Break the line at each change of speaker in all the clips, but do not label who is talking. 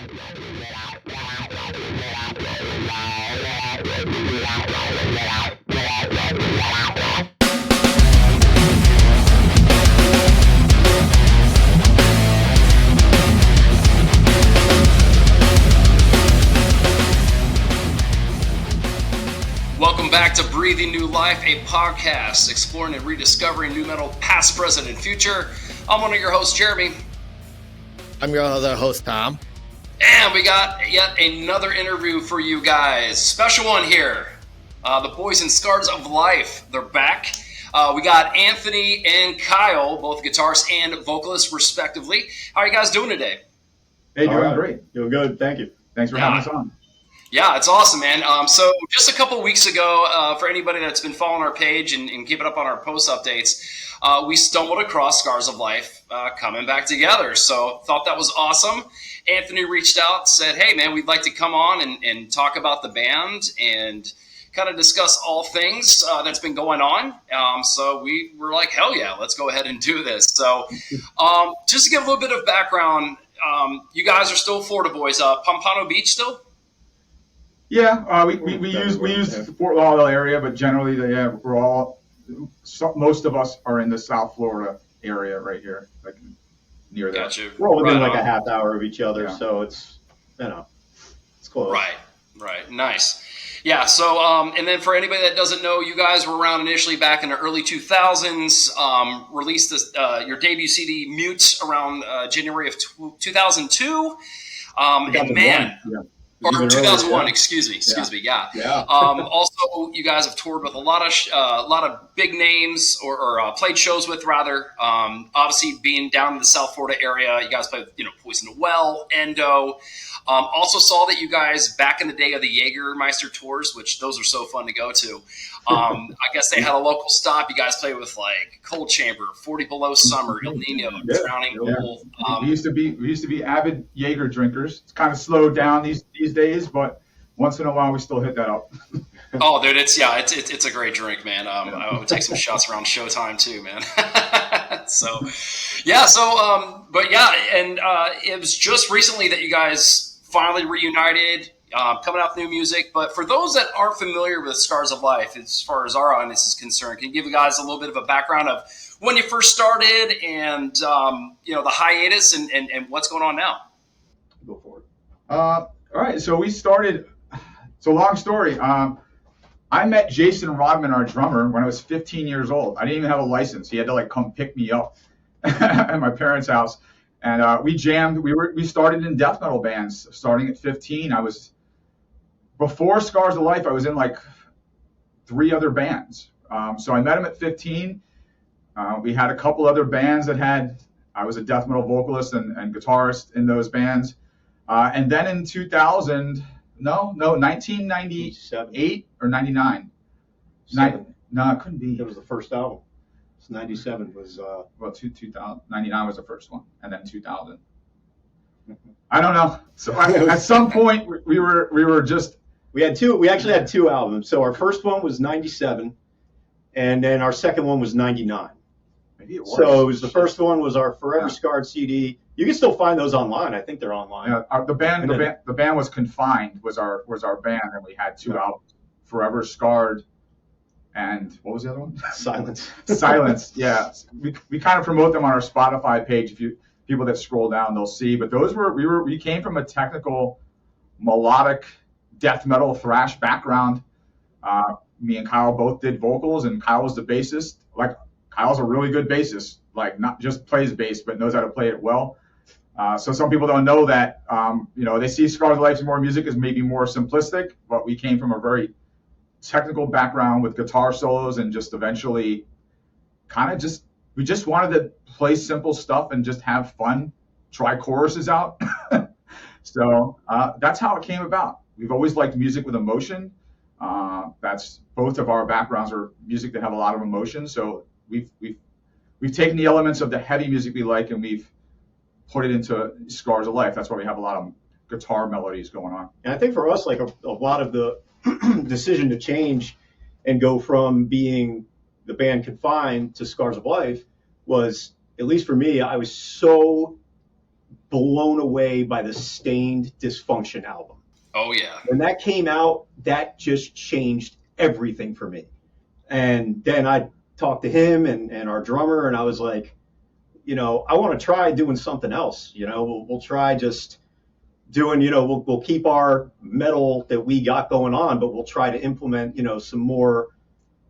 Welcome back to Breathing New Life, a podcast exploring and rediscovering new metal past, present, and future. I'm one of your hosts, Jeremy.
I'm your other host, Tom.
And we got yet another interview for you guys. Special one here. The Boys and Scars of Life, they're back. We got Anthony and Kyle, both guitarists and vocalists, respectively. How are you guys doing today?
Hey, doing great.
Doing good. Thank you.
Thanks for having us on.
Yeah, it's awesome, man. So just a couple weeks ago, for anybody that's been following our page and keeping up on our post updates, we stumbled across Scars of Life coming back together. So thought that was awesome. Anthony reached out, said, hey, man, we'd like to come on and talk about the band and kind of discuss all things that's been going on. So we were like, hell yeah, let's go ahead and do this. So just to give a little bit of background, you guys are still Florida boys. Pompano Beach still?
Yeah, we use the Fort Lauderdale area, but generally, we're all, most of us are in the South Florida area right here, like near there.
Gotcha.
We're all within like a half hour of each other, so it's, it's close.
Right. Nice. Yeah, so, and then for anybody that doesn't know, you guys were around initially back in the early 2000s, released this, your debut CD, Mute, around January of 2002. And man... Yeah. Or 2001, excuse me. Yeah. Also, you guys have toured with a lot of big names, or played shows with rather. Obviously, being down in the South Florida area, you guys played, Poison the Well, Endo. Also saw that you guys back in the day of the Jägermeister tours, which those are so fun to go to. I guess they had a local stop. You guys played with like Cold Chamber, 40 Below Summer, El Nino, Drowning Pool.
We used to be avid Jaeger drinkers. It's kind of slowed down these days, but once in a while we still hit that up.
Oh, dude, it's a great drink, man. I would take some shots around showtime too, man. It was just recently that you guys finally reunited, coming out with new music. But for those that aren't familiar with Scars of Life, as far as our audience is concerned, can you give you guys a little bit of a background of when you first started and, the hiatus and what's going on now?
Go for it.
All right, so we started, it's a long story. I met Jason Rodman, our drummer, when I was 15 years old. I didn't even have a license. He had to come pick me up at my parents' house. And we jammed. We started in death metal bands starting at 15. Before Scars of Life, I was in 3 other bands. So I met him at 15. We had a couple other bands I was a death metal vocalist and guitarist in those bands. And then in 1998 or 99. No, it couldn't be.
It was the first album. 97 was
2000. 99 was the first one, and then 2000. I don't know. So at some point we
actually had 2 albums. So our first one was 97, and then our second one was 99.
Maybe it was.
So it was the first one was our Forever Scarred CD. You can still find those online. I think they're online.
Yeah, the band was Confined was our band, and we had 2 albums, Forever Scarred. And what was the other one? Silence. Yeah. We kind of promote them on our Spotify page. If people that scroll down, they'll see. But those we came from a technical, melodic death metal thrash background. Me and Kyle both did vocals, and Kyle was the bassist. Kyle's a really good bassist. Not just plays bass, but knows how to play it well. So some people don't know that. They see Scars of Life and more music as maybe more simplistic, but we came from a very technical background with guitar solos, and just eventually we just wanted to play simple stuff and just have fun, try choruses out. So that's how it came about. We've always liked music with emotion. That's both of our backgrounds are music that have a lot of emotion. So we've taken the elements of the heavy music we like and we've put it into Scars of Life. That's why we have a lot of guitar melodies going on.
And I think for us, like a lot of the decision to change and go from being the band Confined to Scars of Life was, at least for me, I was so blown away by the Stained Dysfunction album.
Oh yeah.
When that came out, that just changed everything for me. And then I talked to him and our drummer, and I was like, I want to try doing something else. We'll try just doing, we'll keep our metal that we got going on, but we'll try to implement, some more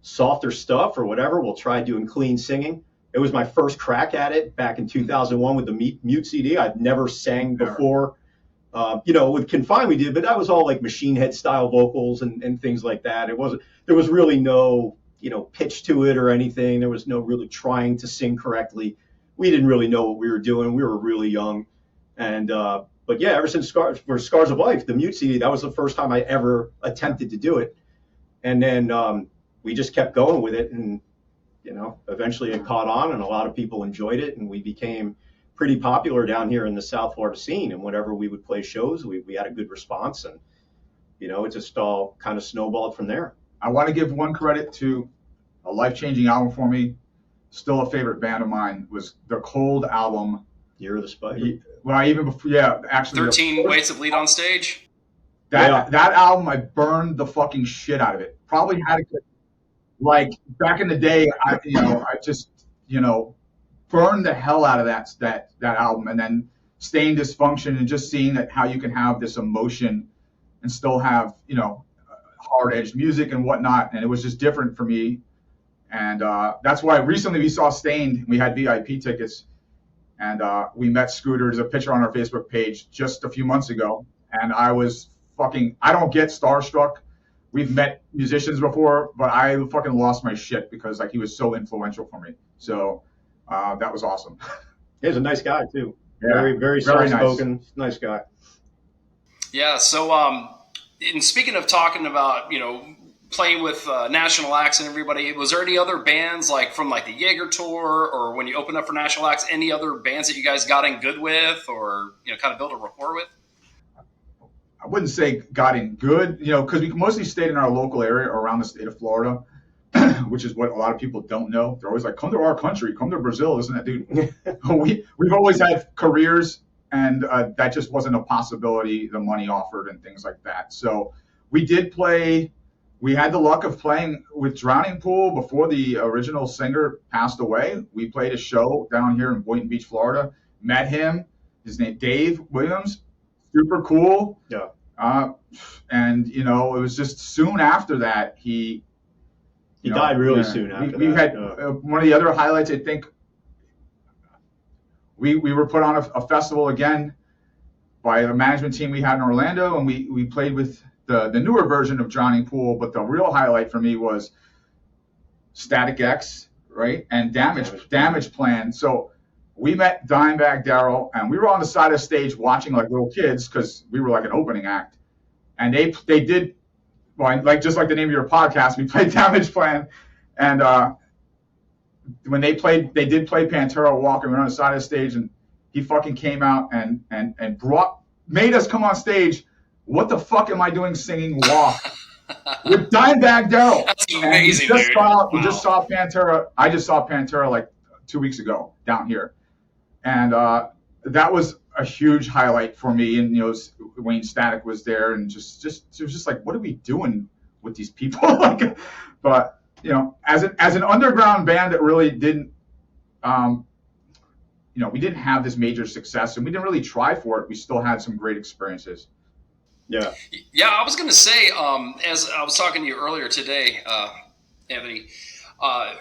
softer stuff or whatever. We'll try doing clean singing. It was my first crack at it back in 2001 with the Mute CD. I'd never sang before. With Confine we did, but that was all like Machine Head style vocals and things like that. There was really no, pitch to it or anything. There was no really trying to sing correctly. We didn't really know what we were doing. We were really young. And, but yeah, ever since Scars of Life, the Mute CD, that was the first time I ever attempted to do it. And then we just kept going with it. And, eventually it caught on and a lot of people enjoyed it. And we became pretty popular down here in the South Florida scene. And whenever we would play shows, we had a good response. And, it just all kind of snowballed from there.
I want to give one credit to a life-changing album for me. Still a favorite band of mine was the Cold album.
Year of the Spider.
Well, even before, yeah, actually.
13 Ways of Lead on Stage.
That album, I burned the fucking shit out of it. Probably had it like back in the day. I just burned the hell out of that album, and then Stained Dysfunction, and just seeing that how you can have this emotion and still have hard-edged music and whatnot, and it was just different for me. And that's why recently we saw Stained. We had VIP tickets, and we met Scooter. There's a picture on our Facebook page just a few months ago, and I was I don't get starstruck. We've met musicians before, but I fucking lost my shit because he was so influential for me. So that was awesome.
He's a nice guy too.
Yeah,
very, very soft-spoken, nice guy.
Yeah. So, and speaking of talking about, playing with national acts and everybody, was there any other bands from the Jaeger tour or when you opened up for national acts, any other bands that you guys got in good with or, kind of build a rapport with?
I wouldn't say got in good, because we mostly stayed in our local area around the state of Florida, which is what a lot of people don't know. They're always like, come to our country, come to Brazil, isn't it, dude? We've always had careers, and that just wasn't a possibility, the money offered and things like that. So we did play. We had the luck of playing with Drowning Pool before the original singer passed away. We played a show down here in Boynton Beach, Florida. Met him. His name Dave Williams. Super cool.
Yeah.
And it was just soon after that he
died really soon after
we
that.
had one of the other highlights. I think we were put on a festival again by a management team we had in Orlando, and we played with the newer version of Drowning Pool. But the real highlight for me was Static X, right, and Damage Plan. So we met Dimebag Darrell, and we were on the side of the stage watching like little kids because we were like an opening act. And they did, just like the name of your podcast, we played Damage Plan. And when they did play Pantera Walk, and we were on the side of the stage, and he fucking came out and made us come on stage. What the fuck am I doing singing Walk with Dimebag Darrell?
That's amazing,
we
just
saw Pantera. I just saw Pantera like 2 weeks ago down here. And that was a huge highlight for me. And Wayne Static was there, and just it was just like, what are we doing with these people? But as an underground band that really didn't, we didn't have this major success, and we didn't really try for it. We still had some great experiences.
Yeah.
Yeah, I was going to say, as I was talking to you earlier today, Anthony,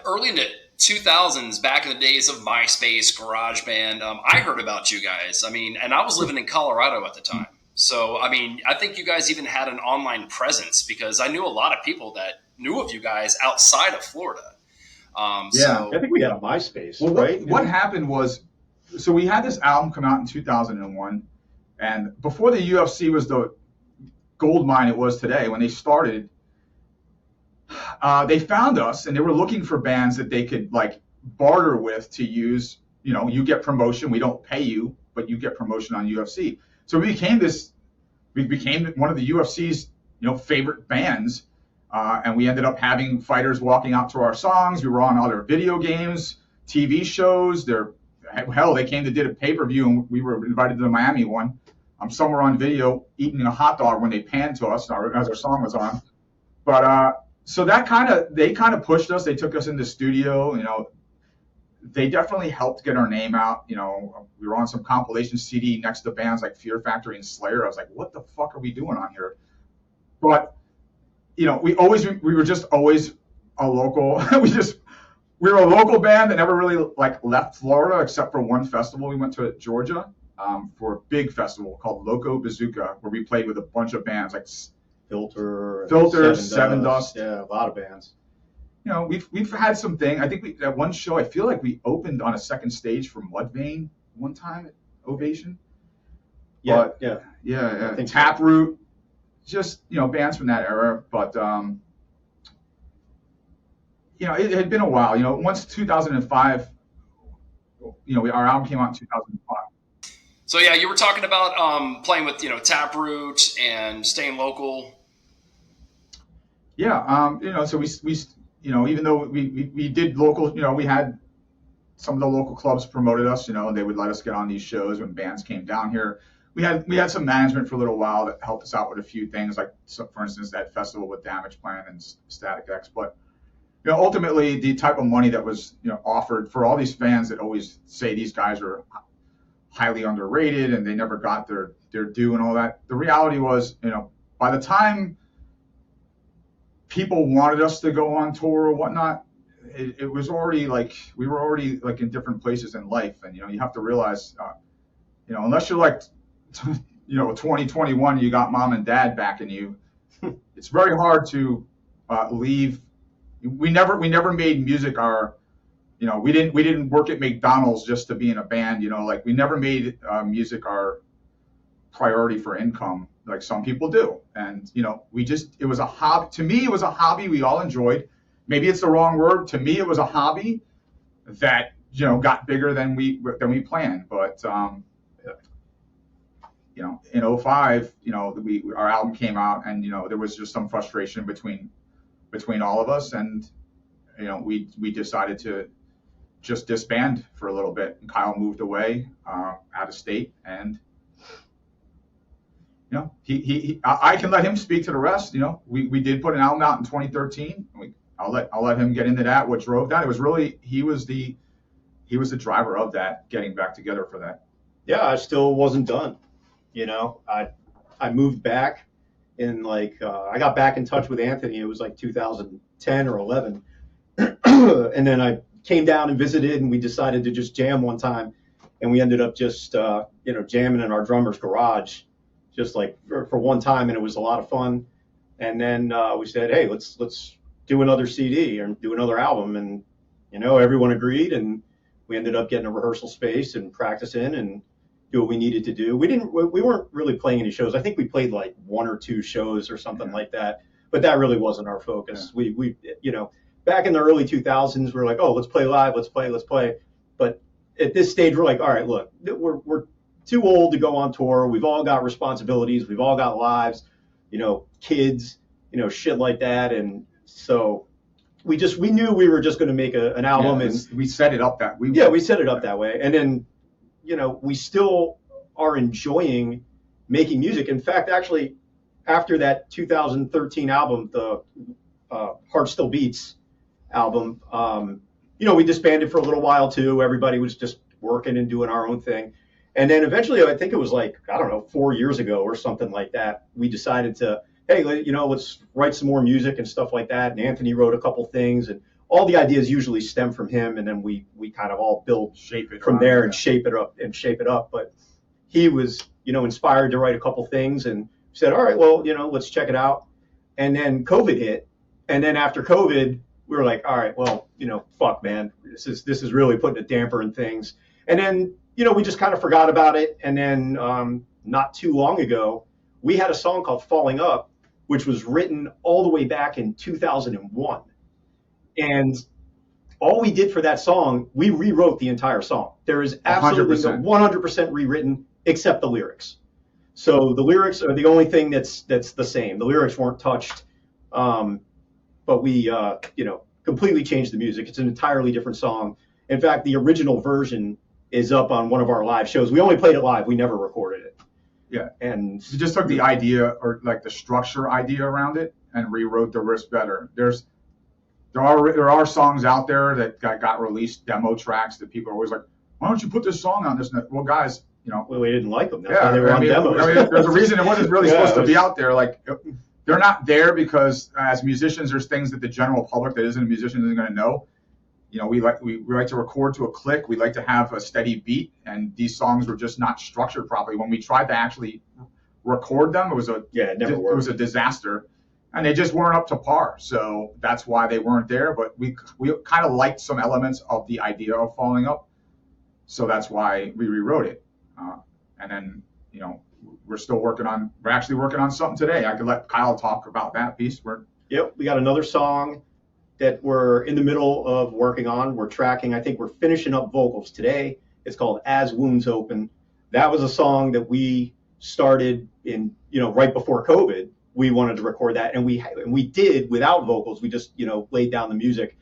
early in the 2000s, back in the days of MySpace, GarageBand, I heard about you guys. And I was living in Colorado at the time. So, I think you guys even had an online presence because I knew a lot of people that knew of you guys outside of Florida.
Yeah,
I think we had a MySpace,
well,
right?
What happened was, so we had this album come out in 2001, and before the UFC was the gold mine it was today, when they started, they found us, and they were looking for bands that they could barter with to use. You get promotion. We don't pay you, but you get promotion on UFC. So we became one of the UFC's favorite bands, and we ended up having fighters walking out to our songs. We were on other video games, TV shows. They're hell, they came to did a pay-per-view, and we were invited to the Miami one. I'm somewhere on video eating a hot dog when they panned to us as our song was on. But so they kind of pushed us. They took us in the studio. They definitely helped get our name out. We were on some compilation CD next to bands like Fear Factory and Slayer. I was like, what the fuck are we doing on here? But we were just always a local. We were a local band that never really left Florida except for one festival. We went to Georgia for a big festival called Loco Bazooka, where we played with a bunch of bands like
Filter,
Seven Dust.
Yeah, a lot of bands.
We've had some thing. I think at one show, I feel like we opened on a second stage for Mudvayne one time at Ovation.
Yeah.
Taproot, just bands from that era. But it had been a while. Once 2005, our album came out in 2005.
So yeah, you were talking about playing with Taproot and staying local.
Yeah, so we even though we did local, we had some of the local clubs promoted us, and they would let us get on these shows when bands came down here. We had some management for a little while that helped us out with a few things, like for instance that festival with Damage Plan and Static X. But ultimately the type of money that was offered for all these fans that always say these guys are highly underrated and they never got their due and all that. The reality was, by the time people wanted us to go on tour or whatnot, it was already we were already in different places in life. And you have to realize, unless you're 2021, you got mom and dad backing you, it's very hard to leave. We never made music our, we didn't work at McDonald's just to be in a band. We never made music our priority for income like some people do. And it was a hobby. To me, it was a hobby we all enjoyed. Maybe it's the wrong word. To me, it was a hobby that got bigger than we planned. But in 05, our album came out, and there was just some frustration between all of us, and we decided to just disband for a little bit. And Kyle moved away out of state, and I can let him speak to the rest. We did put an album out in 2013. I'll let him get into that. What drove that? It was really he was the driver of that, getting back together for that.
Yeah, I still wasn't done. I moved back in I got back in touch with Anthony. It was 2010 or 11, and then I came down and visited, and we decided to just jam one time, and we ended up just jamming in our drummer's garage, just for one time, and it was a lot of fun. And then we said, hey, let's do another CD or do another album, and everyone agreed, and we ended up getting a rehearsal space and practicing and do what we needed to do. We weren't really playing any shows. I think we played one or two shows or something like that, but that really wasn't our focus. Yeah. We back in the early 2000s, we were like, oh, let's play live, let's play. But at this stage, we're like, all right, look, we're too old to go on tour. We've all got responsibilities. We've all got lives, kids, shit like that. And so we knew we were just going to make an album, and
we set it up that way.
Yeah, we set it up that way. And then, we still are enjoying making music. In fact, actually, after that 2013 album, the Heart Still Beats album, we disbanded for a little while too. Everybody was just working and doing our own thing. And then eventually, I think it was 4 years ago or something like that, we decided to, hey, let's write some more music and stuff like that. And Anthony wrote a couple things, and all the ideas usually stem from him, and then we kind of all build
shape it
from there and shape it up. But he was, inspired to write a couple things and said, all right, well, let's check it out. And then COVID hit. And then after COVID, we were like, all right, well, fuck, man, this is really putting a damper in things. And then, we just kind of forgot about it. And then not too long ago, we had a song called Falling Up, which was written all the way back in 2001. And all we did for that song, we rewrote the entire song. There is absolutely 100% rewritten, except the lyrics. So the lyrics are the only thing that's the same. The lyrics weren't touched, but we completely changed the music. It's an entirely different song. In fact, the original version is up on one of our live shows. We only played it live. We never recorded it.
Yeah.
And
We just took the idea, or like the structure idea around it, and rewrote the riff better. There are songs out there that got released, demo tracks that people are always like, why don't you put this song on this? Well, guys,
well, we didn't like them. That's
yeah,
why they were on demos.
I mean, there's a reason it wasn't really
Yeah,
supposed
it
to be
was-
out there. Like, they're not there because as musicians, there's things that the general public that isn't a musician isn't going to know. We like to record to a click. We like to have a steady beat, and these songs were just not structured properly. When we tried to actually record them, it
never worked.
It was a disaster, and they just weren't up to par. So that's why they weren't there. But we kind of liked some elements of the idea of Falling Up, so that's why we rewrote it. And then we're actually working on something today. I could let Kyle talk about that piece.
Yep, we got another song that we're in the middle of working on. We're tracking. I think we're finishing up vocals today. It's called As Wounds Open. That was a song that we started in, right before COVID. We wanted to record that, and we did without vocals. We just, laid down the music.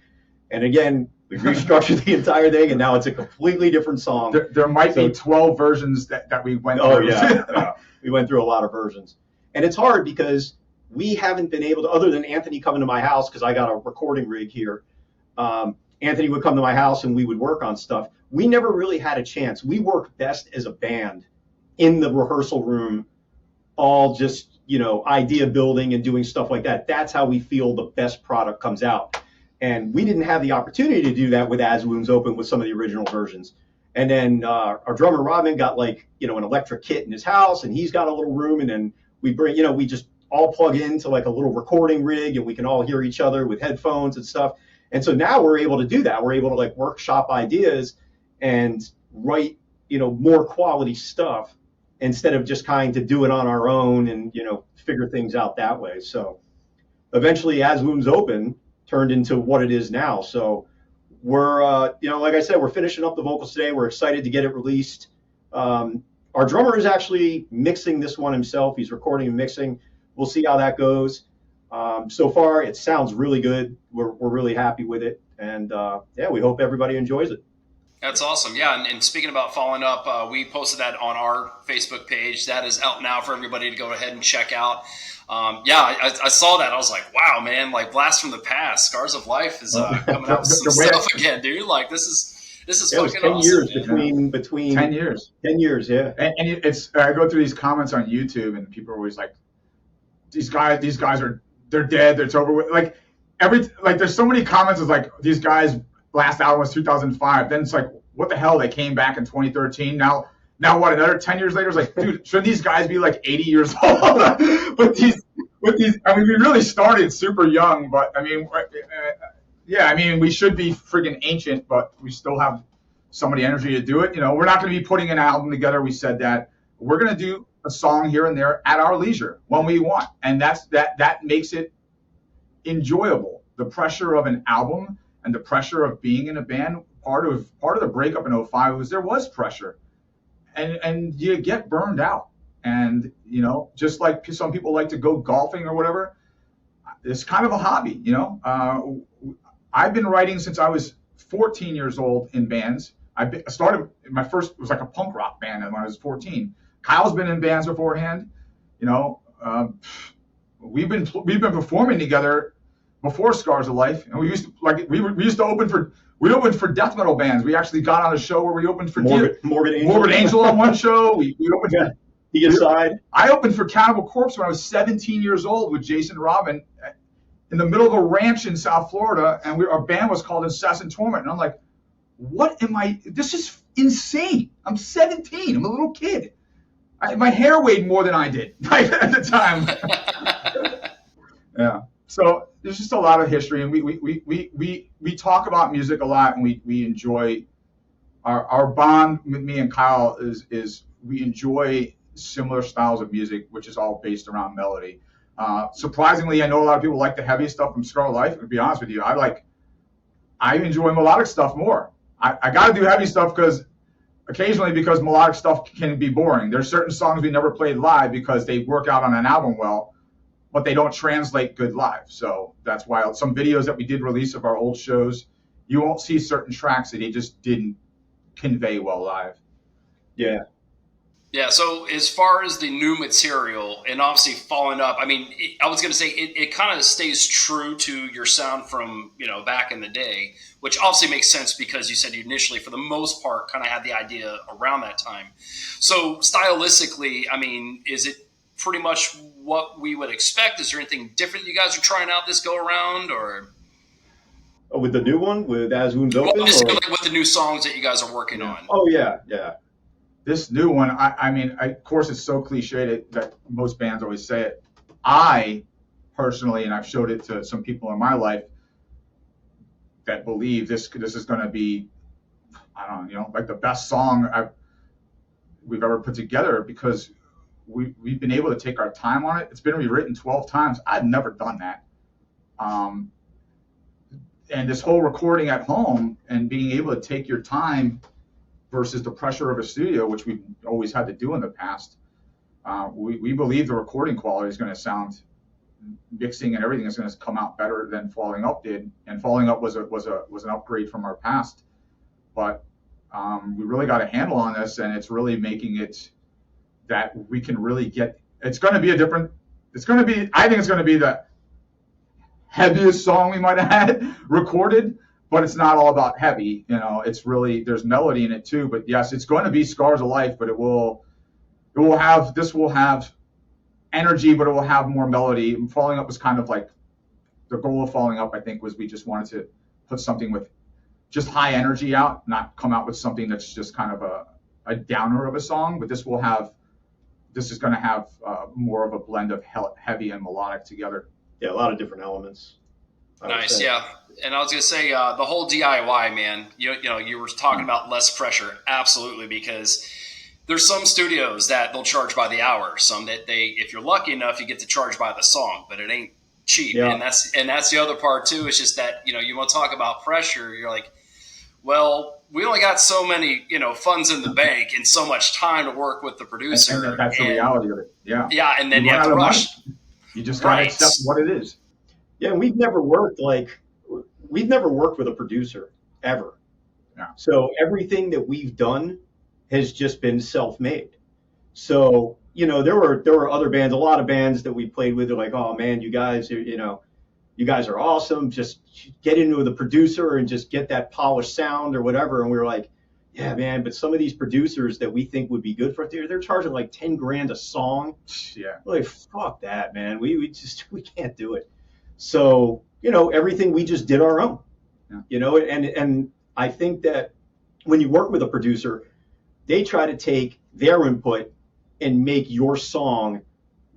And again, we restructured the entire thing, and now it's a completely different song.
There might be 12 versions that we went through.
Oh, yeah. We went through a lot of versions. And it's hard because we haven't been able to, other than Anthony coming to my house, because I got a recording rig here. Anthony would come to my house and we would work on stuff. We never really had a chance. We work best as a band in the rehearsal room, all just, idea building and doing stuff like that. That's how we feel the best product comes out. And we didn't have the opportunity to do that with As Wounds Open with some of the original versions. And then our drummer Robin got an electric kit in his house, and he's got a little room, and then we bring, we just all plug into like a little recording rig, and we can all hear each other with headphones and stuff. And so now we're able to do that. We're able to like workshop ideas and write, more quality stuff instead of just kind of do it on our own and, figure things out that way. So eventually As Wounds Open turned into what it is now. So we're, like I said, we're finishing up the vocals today. We're excited to get it released. Our drummer is actually mixing this one himself. He's recording and mixing. We'll see how that goes. So far, it sounds really good. We're really happy with it. And we hope everybody enjoys it.
That's awesome. Yeah, and speaking about Falling Up, we posted that on our Facebook page. That is out now for everybody to go ahead and check out. I saw that. I was like, wow, man, like Blast from the Past, Scars of Life is coming out with some stuff again, dude. Like, this is
It was
fucking
10
awesome,
years
man.
between
10 years.
10 years, yeah.
And it's I go through these comments on YouTube, and people are always like, these guys they're dead. It's over with. Like there's so many comments. It's like these guys' last album was 2005. Then it's like, what the hell? They came back in 2013. Now what? Another 10 years later? It's like, dude, should these guys be like 80 years old? with these. I mean, we really started super young, but I mean, we should be friggin' ancient, but we still have some of the energy to do it. We're not going to be putting an album together. We said that we're going to do a song here and there at our leisure when we want, and that makes it enjoyable. The pressure of an album and the pressure of being in a band, part of the breakup in 2005 was there was pressure, and you get burned out, and just like some people like to go golfing or whatever, it's kind of a hobby. I've been writing since I was 14 years old in bands. I started, my first was like a punk rock band when I was 14. Kyle's been in bands beforehand. We've been performing together before Scars of Life, and we used to open for death metal bands. We actually got on a show where we opened for
Morbid Angel.
Morbid Angel on one show. We opened.
The Aside.
I opened for Cannibal Corpse when I was 17 years old with Jason Robin in the middle of a ranch in South Florida, and our band was called Incessant Torment. And I'm like, what am I? This is insane. I'm 17. I'm a little kid. My hair weighed more than I did at the time. Yeah. So there's just a lot of history, and we talk about music a lot, and we enjoy our bond with me and Kyle is we enjoy similar styles of music, which is all based around melody. Surprisingly, I know a lot of people like the heavy stuff from Scar Life. To be honest with you, I enjoy melodic stuff more. I got to do heavy stuff because melodic stuff can be boring. There's certain songs we never played live because they work out on an album well, but they don't translate good live. So that's why some videos that we did release of our old shows, you won't see certain tracks that they just didn't convey well live.
Yeah.
Yeah, so as far as the new material and obviously following up, I mean, I was going to say it kind of stays true to your sound from, back in the day, which obviously makes sense because you said you initially, for the most part, kind of had the idea around that time. So stylistically, I mean, is it pretty much what we would expect? Is there anything different you guys are trying out this go around, or?
Oh, with the new one, with As Wounds
Well,
Open,
obviously,
or
like with the new songs that you guys are working
Yeah.
on.
oh yeah, yeah.
This new one, I mean, of course, it's so cliche that most bands always say it. I personally, and I've showed it to some people in my life that believe this is going to be, I don't know, like the best song we've ever put together, because we've been able to take our time on it. It's been rewritten 12 times. I've never done that. And this whole recording at home and being able to take your time versus the pressure of a studio, which we've always had to do in the past, we believe the recording quality is going to sound, mixing and everything is going to come out better than Falling Up did. And Falling Up was an upgrade from our past, but we really got a handle on this, and it's really making it that we can really get. It's going to be I think it's going to be the heaviest song we might have had recorded. But it's not all about heavy, it's really, there's melody in it too. But yes, it's going to be Scars of Life, but this will have energy, but it will have more melody. And Falling Up was kind of like, the goal of Falling Up, I think, was we just wanted to put something with just high energy out, not come out with something that's just kind of a downer of a song. But this is going to have more of a blend of heavy and melodic together.
Yeah, a lot of different elements.
Nice, yeah. And I was gonna say the whole DIY, man. You were talking about less pressure, absolutely, because there's some studios that they'll charge by the hour. Some that if you're lucky enough, you get to charge by the song, but it ain't cheap.
Yeah.
And that's the other part too. It's just that you want to talk about pressure. You're like, well, we only got so many funds in the bank and so much time to work with the producer.
And that's the reality of it. Yeah.
Yeah, and then you have to rush.
You just gotta accept what it is.
Yeah, and we've never worked with a producer ever.
Yeah.
So everything that we've done has just been self-made. So, there were other bands, a lot of bands that we played with are like, oh man, you guys are awesome. Just get into the producer and just get that polished sound or whatever. And we were like, yeah, man, but some of these producers that we think would be good for it, they're charging like 10 grand a song.
Yeah.
We're like, fuck that, man. We can't do it. So, everything we just did our own, and I think that when you work with a producer, they try to take their input and make your song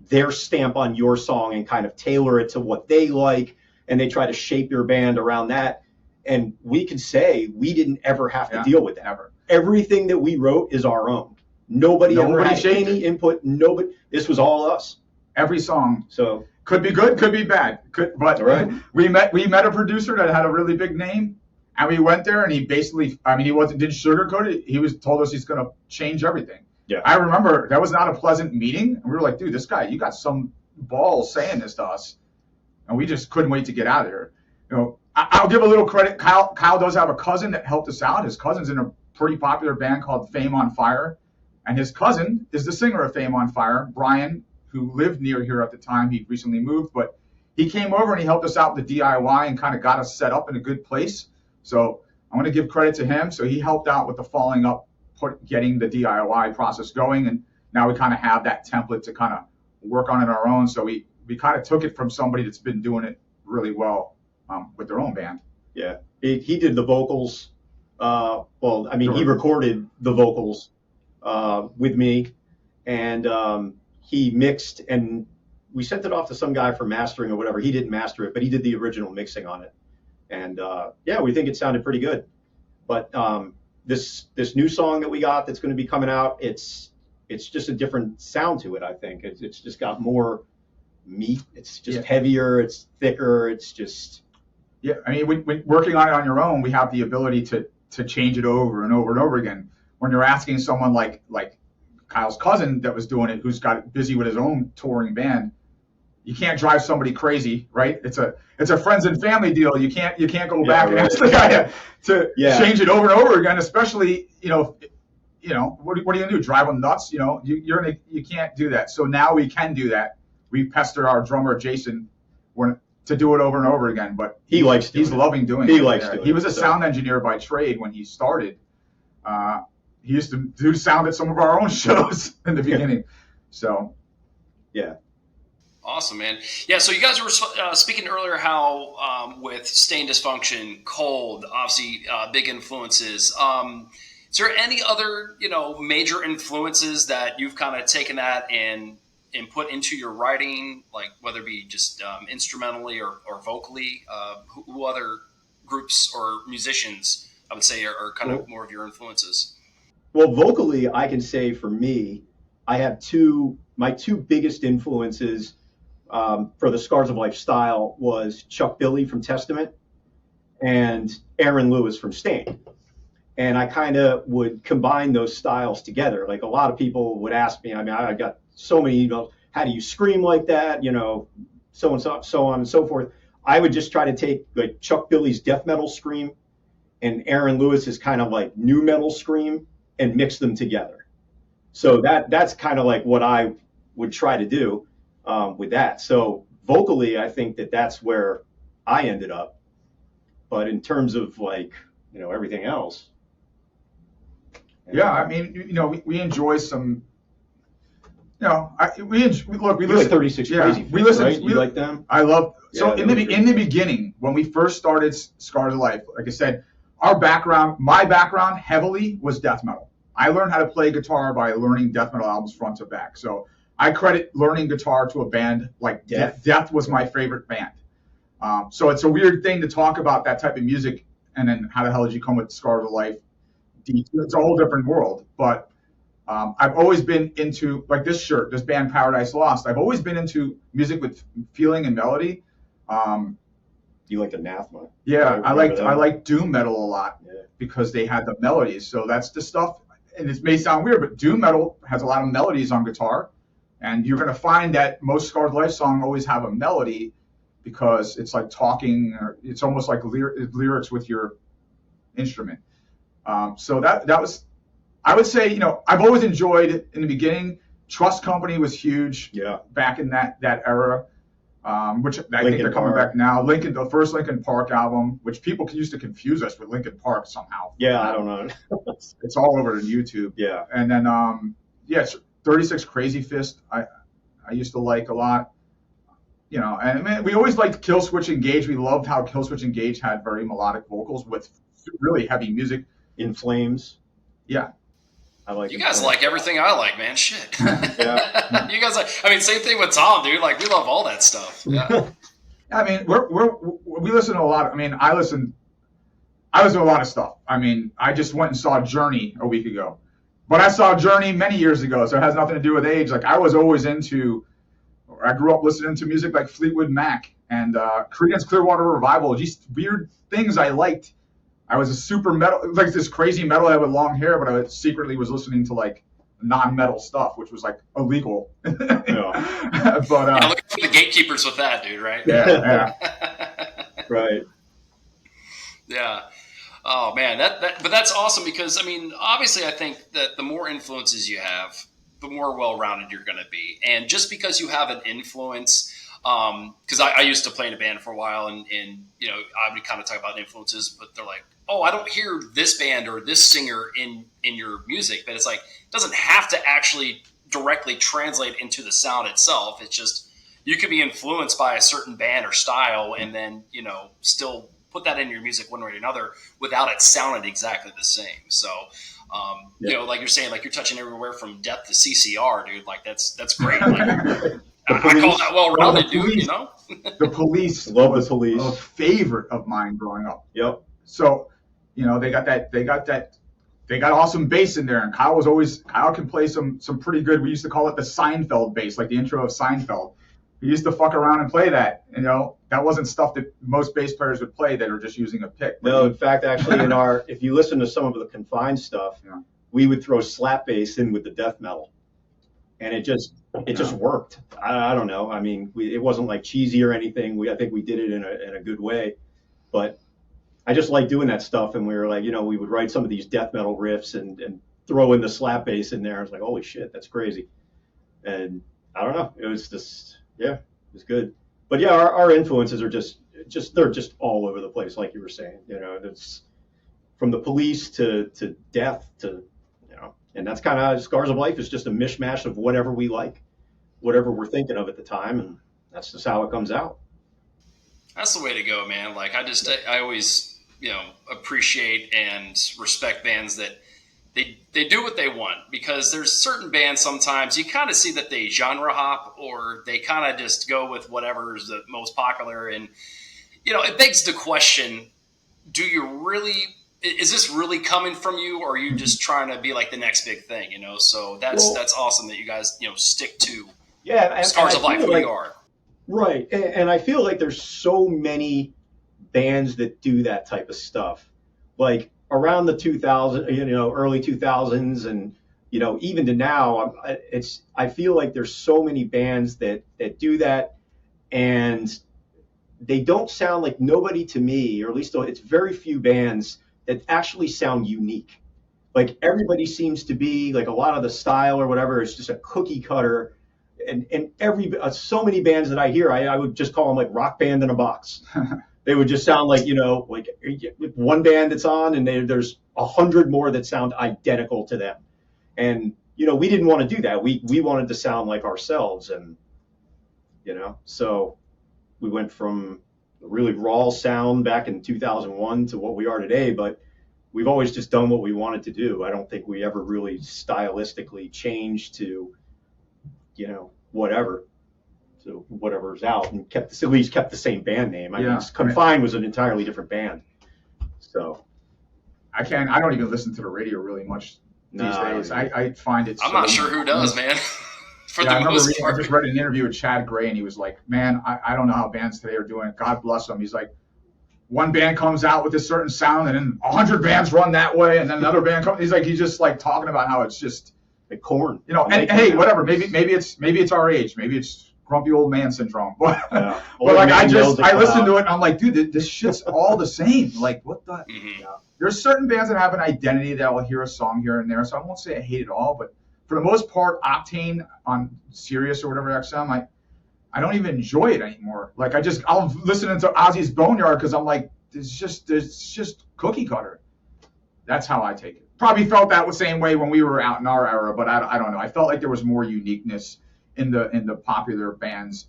their stamp on your song and kind of tailor it to what they like. And they try to shape your band around that. And we can say we didn't ever have to deal with that.
Ever.
Everything that we wrote is our own. Nobody ever had any input. This was all us.
Every song.
So
could be good, could be bad. But
right.
we met a producer that had a really big name, and we went there, and he basically, didn't sugarcoat it. He told us he's going to change everything.
Yeah.
I remember that was not a pleasant meeting, and we were like, dude, this guy, you got some balls saying this to us, and we just couldn't wait to get out of here. I'll give a little credit. Kyle does have a cousin that helped us out. His cousin's in a pretty popular band called Fame on Fire, and his cousin is the singer of Fame on Fire, Brian, who lived near here at the time. He recently moved, but he came over and he helped us out with the DIY and kind of got us set up in a good place. So I'm going to give credit to him. So he helped out with the Falling Up, getting the DIY process going, and now we kind of have that template to kind of work on it our own. So we kind of took it from somebody that's been doing it really well with their own band.
Yeah, he did the vocals. He recorded the vocals with me, and he mixed, and we sent it off to some guy for mastering or whatever. He didn't master it, but he did the original mixing on it. And we think it sounded pretty good. But this new song that we got that's going to be coming out, it's just a different sound to it. I think it's just got more meat. It's just heavier. It's thicker. It's just.
Yeah, when working on it on your own, we have the ability to change it over and over and over again. When you're asking someone like Kyle's cousin that was doing it, who's got busy with his own touring band, you can't drive somebody crazy, right? It's a friends and family deal. You can't go back and
right.
ask the guy to change it over and over again, especially what are you gonna do? Drive them nuts? You can't do that. So now we can do that. We pester our drummer Jason to do it over and over again, but he's loving doing it.
He likes doing it.
He was a sound engineer by trade when he started. He used to do sound at some of our own shows in the beginning. So
yeah.
Awesome, man. Yeah, so you guys were speaking earlier how with Stain Dysfunction, Cold, obviously big influences. Is there any other, major influences that you've kind of taken that and put into your writing, like whether it be just instrumentally or vocally? Who other groups or musicians, I would say, are kind of more of your influences?
Well, vocally, I can say for me, I have my two biggest influences for the Scars of Life style was Chuck Billy from Testament and Aaron Lewis from Stain. And I kind of would combine those styles together. Like a lot of people would ask me, I mean, I got so many emails, how do you scream like that? So on and so forth. I would just try to take like Chuck Billy's death metal scream and Aaron Lewis's kind of like new metal scream and mix them together. So that's kind of like what I would try to do with that. So vocally, I think that's where I ended up. But in terms of like, everything else.
Yeah, I mean, we enjoy some. We listen.
Like 36 Crazy.
We listen.
Right? You like them?
I love. So in the beginning, when we first started Scars of Life, like I said, my background heavily was death metal. I learned how to play guitar by learning death metal albums front to back. So I credit learning guitar to a band like Death. Death was my favorite band. So it's a weird thing to talk about that type of music, and then how the hell did you come with Scars of Life? It's a whole different world. But I've always been into, like this band Paradise Lost. I've always been into music with feeling and melody.
You like Anathema?
Yeah, I like doom metal a lot because they had the melodies. So that's the stuff. And it may sound weird, but doom metal has a lot of melodies on guitar, and you're going to find that most Scars of Life songs always have a melody because it's like talking, or it's almost like lyrics with your instrument. So that was, I would say, I've always enjoyed in the beginning. Trust Company was huge.
Yeah. Back
in that era, which I think they're coming back now. The first Linkin Park album, which people used to confuse us with Linkin Park somehow.
Yeah, I don't know.
It's all over YouTube.
Yeah.
And then 36 Crazy Fist, I used to like a lot. And we always liked Killswitch Engage. We loved how Killswitch Engage had very melodic vocals with really heavy music.
In Flames.
Yeah.
I like you guys like everything I like, man. Shit.
Yeah.
You guys same thing with Tom, dude. Like, we love all that stuff. Yeah.
I mean, we listen to a lot. I mean, I listen to a lot of stuff. I mean, I just went and saw Journey a week ago, but I saw Journey many years ago, so it has nothing to do with age. Like, I was always I grew up listening to music like Fleetwood Mac and Creedence Clearwater Revival, just weird things I liked. I was a super metal, like this crazy metalhead with long hair, but I secretly was listening to like non-metal stuff, which was like illegal.
Yeah.
But
look for the gatekeepers with that, dude, right?
Yeah.
Right.
Yeah. Oh man, but that's awesome because obviously I think that the more influences you have, the more well-rounded you're going to be. And just because you have an influence, because I used to play in a band for a while, and I would kind of talk about influences, but they're like, oh, I don't hear this band or this singer in your music, but it's like, it doesn't have to actually directly translate into the sound itself. It's just, you could be influenced by a certain band or style and then, still put that in your music one way or another without it sounding exactly the same. So, like you're saying, like you're touching everywhere from Death to CCR, dude. Like that's great. Like, I call that well-rounded, dude.
The Police.
Love the Police.
A favorite of mine growing up.
Yep.
So, they got awesome bass in there, and Kyle can play some pretty good. We used to call it the Seinfeld bass, like the intro of Seinfeld. We used to fuck around and play that. That wasn't stuff that most bass players would play that are just using a pick.
No, in fact, actually, if you listen to some of the Confined stuff, we would throw slap bass in with the death metal. and it just worked. I don't know. I mean, it wasn't like cheesy or anything. I think we did it in a good way, but I just like doing that stuff. And we were like, we would write some of these death metal riffs and throw in the slap bass in there. I was like, holy shit, that's crazy. And I don't know. It was just, yeah, it was good. But yeah, our influences are they're just all over the place, like you were saying. It's from the Police to Death to, and that's kind of Scars of Life is just a mishmash of whatever we like, whatever we're thinking of at the time, and that's just how it comes out.
That's the way to go, man. Like I always, appreciate and respect bands that they do what they want, because there's certain bands sometimes you kind of see that they genre hop, or they kind of just go with whatever is the most popular. And, it begs the question, do you really, is this really coming from you, or are you just trying to be like the next big thing, So that's awesome that you guys, stick to
Yeah,
Scars of Life who
like,
you are.
right. And I feel like there's so many bands that do that type of stuff. Like around the 2000, early 2000s, and even to now, I feel like there's so many bands that do that, and they don't sound like, nobody to me, or at least it's very few bands that actually sound unique. Like everybody seems to be like, a lot of the style or whatever is just a cookie cutter. And so many bands that I hear, I would just call them like rock band in a box. They would just sound like, like one band that's on, and there's 100 more that sound identical to them. And, we didn't want to do that. We wanted to sound like ourselves. And, so we went from a really raw sound back in 2001 to what we are today. But we've always just done what we wanted to do. I don't think we ever really stylistically changed to, whatever. So whatever's out, and at least kept the same band name. I mean, Confined was an entirely different band. So
I don't even listen to the radio really much these days. I find it.
I'm not sure who does, man.
I just read an interview with Chad Gray, and he was like, man, I don't know how bands today are doing it. God bless them. He's like, one band comes out with a certain sound, and then 100 bands run that way, and then another band comes. He's just like talking about how it's just
like Korn.
And hey, whatever. Maybe it's our age. Maybe it's grumpy old man syndrome. But like I listen to it and I'm like, dude, this shit's all the same. Like, what the?
Mm-hmm.
Yeah. There's certain bands that have an identity that will hear a song here and there. So I won't say I hate it all, but for the most part, Octane on Sirius or whatever XM, I don't even enjoy it anymore. Like I'll listen to Ozzy's Boneyard because I'm like, it's just cookie cutter. That's how I take it. Probably felt that the same way when we were out in our era, but I don't know. I felt like there was more uniqueness in the popular bands.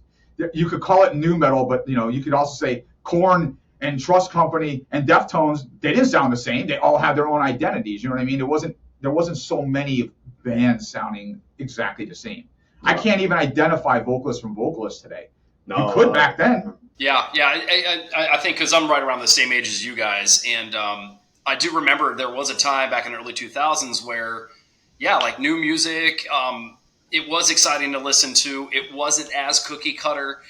You could call it new metal, but you could also say Korn and Trust Company and Deftones. They didn't sound the same. They all had their own identities. You know what I mean? There wasn't so many bands sounding exactly the same. No. I can't even identify vocalist from vocalist today. No, you could back then.
Yeah. I think because I'm right around the same age as you guys, and I do remember there was a time back in the early 2000s where, like new music. It was exciting to listen to. It wasn't as cookie cutter.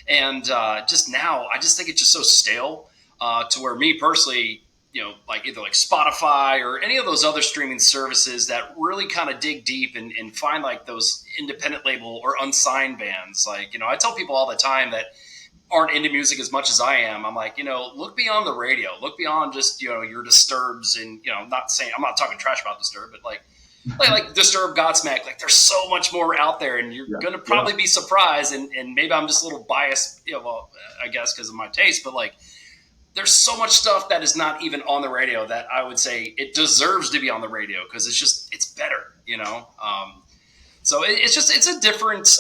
And just now, I just think it's just so stale to where me personally, like either like Spotify or any of those other streaming services that really kind of dig deep and find like those independent label or unsigned bands. Like, I tell people all the time that aren't into music as much as I am. I'm like, look beyond the radio. Look beyond just, your Disturbs and, I'm not talking trash about Disturbed, but like Disturbed, Godsmack, like there's so much more out there, and you're going to probably be surprised, and maybe I'm just a little biased, I guess because of my taste, but like there's so much stuff that is not even on the radio that I would say it deserves to be on the radio because it's better, so it's a different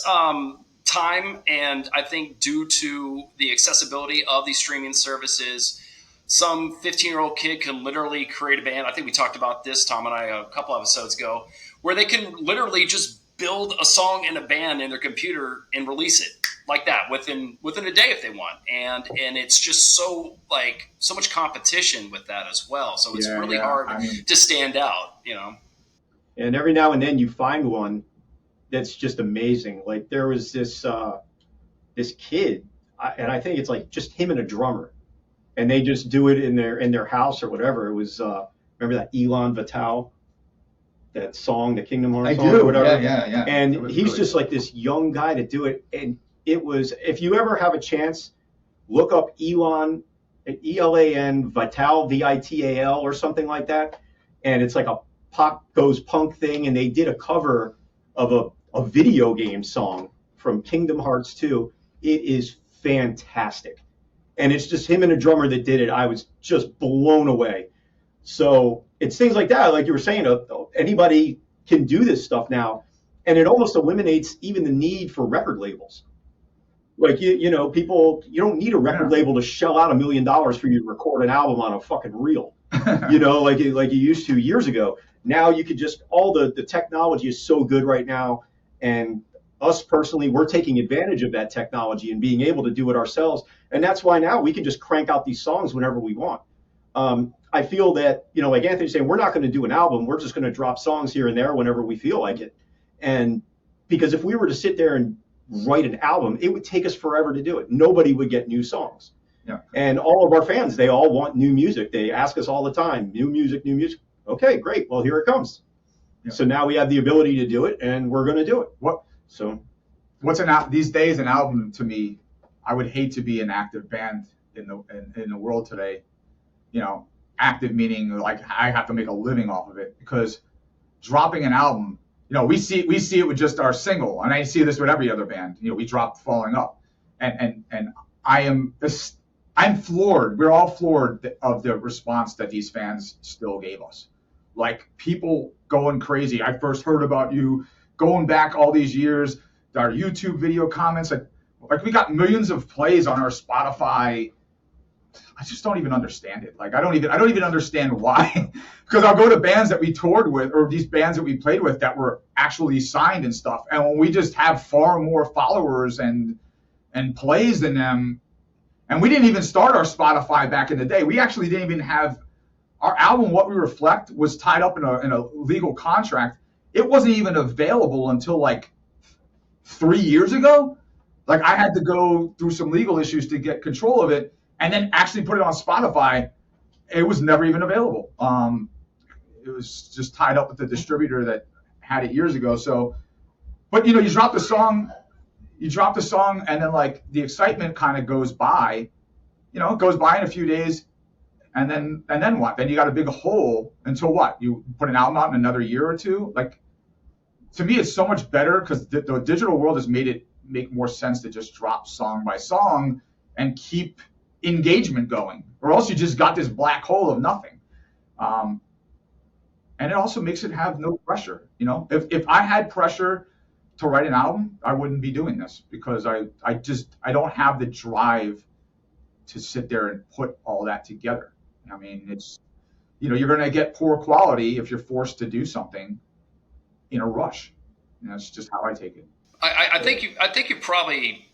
time, and I think due to the accessibility of these streaming services, some 15-year-old kid can literally create a band. I think we talked about this, Tom and I, a couple episodes ago, where they can literally just build a song and a band in their computer and release it like that within a day if they want. And it's just so much competition with that as well. So it's really hard to stand out,
And every now and then you find one that's just amazing. Like there was this kid, and I think it's like just him and a drummer. And they just do it in their house or whatever. It was remember that Elon Vital? that song, the Kingdom Hearts
I
song
do.
or whatever.
Yeah.
And he's just like this young guy to do it. And it was, if you ever have a chance, look up Elan, Elan Vital, Vital or something like that. And it's like a pop goes punk thing. And they did a cover of a video game song from Kingdom Hearts 2. It is fantastic. And it's just him and a drummer that did it. I was just blown away. So it's things like that, like you were saying, anybody can do this stuff now. And it almost eliminates even the need for record labels. Like, you know, people, you don't need a record label to shell out $1 million for you to record an album on a fucking reel, you know, like you used to years ago. Now you could just, all the technology is so good right now. And us personally, we're taking advantage of that technology and being able to do it ourselves. And that's why now we can just crank out these songs whenever we want. I feel that, you know, like Anthony's saying, we're not going to do an album. We're just going to drop songs here and there whenever we feel like it. And because if we were to sit there and write an album, it would take us forever to do it. Nobody would get new songs.
Yeah.
And all of our fans, they all want new music. They ask us all the time, new music, new music. Okay, great. Well, here it comes. Yeah. So now we have the ability to do it, and we're going to do it.
What's these days an album to me? I would hate to be an active band in the world today. You know, active meaning like I have to make a living off of it, because dropping an album, you know, we see it with just our single, and I see this with every other band. You know, we dropped Falling Up, and I'm floored. We're all floored of the response that these fans still gave us. Like, people going crazy. I first heard about you going back all these years. Our YouTube video comments, like we got millions of plays on our Spotify. I just don't even understand it. Like, I don't even understand why. Because I'll go to bands that we toured with, or these bands that we played with that were actually signed and stuff, and when we just have far more followers and plays than them, and we didn't even start our Spotify back in the day. We actually didn't even have our album. What We Reflect was tied up in a legal contract. It wasn't even available until like 3 years ago. Like, I had to go through some legal issues to get control of it, and then actually put it on Spotify. It was never even available. It was just tied up with the distributor that had it years ago. So, but you know, you drop the song, and then like the excitement kind of goes by. You know, it goes by in a few days, and then what? Then you got a big hole until what? You put an album out in another year or two. Like, to me, it's so much better, because the digital world has made it make more sense to just drop song by song and keep engagement going, or else you just got this black hole of nothing. And it also makes it have no pressure. You know, if I had pressure to write an album, I wouldn't be doing this, because I don't have the drive to sit there and put all that together. I mean, it's, you know, you're going to get poor quality if you're forced to do something in a rush. And that's just how I take it.
I think you've probably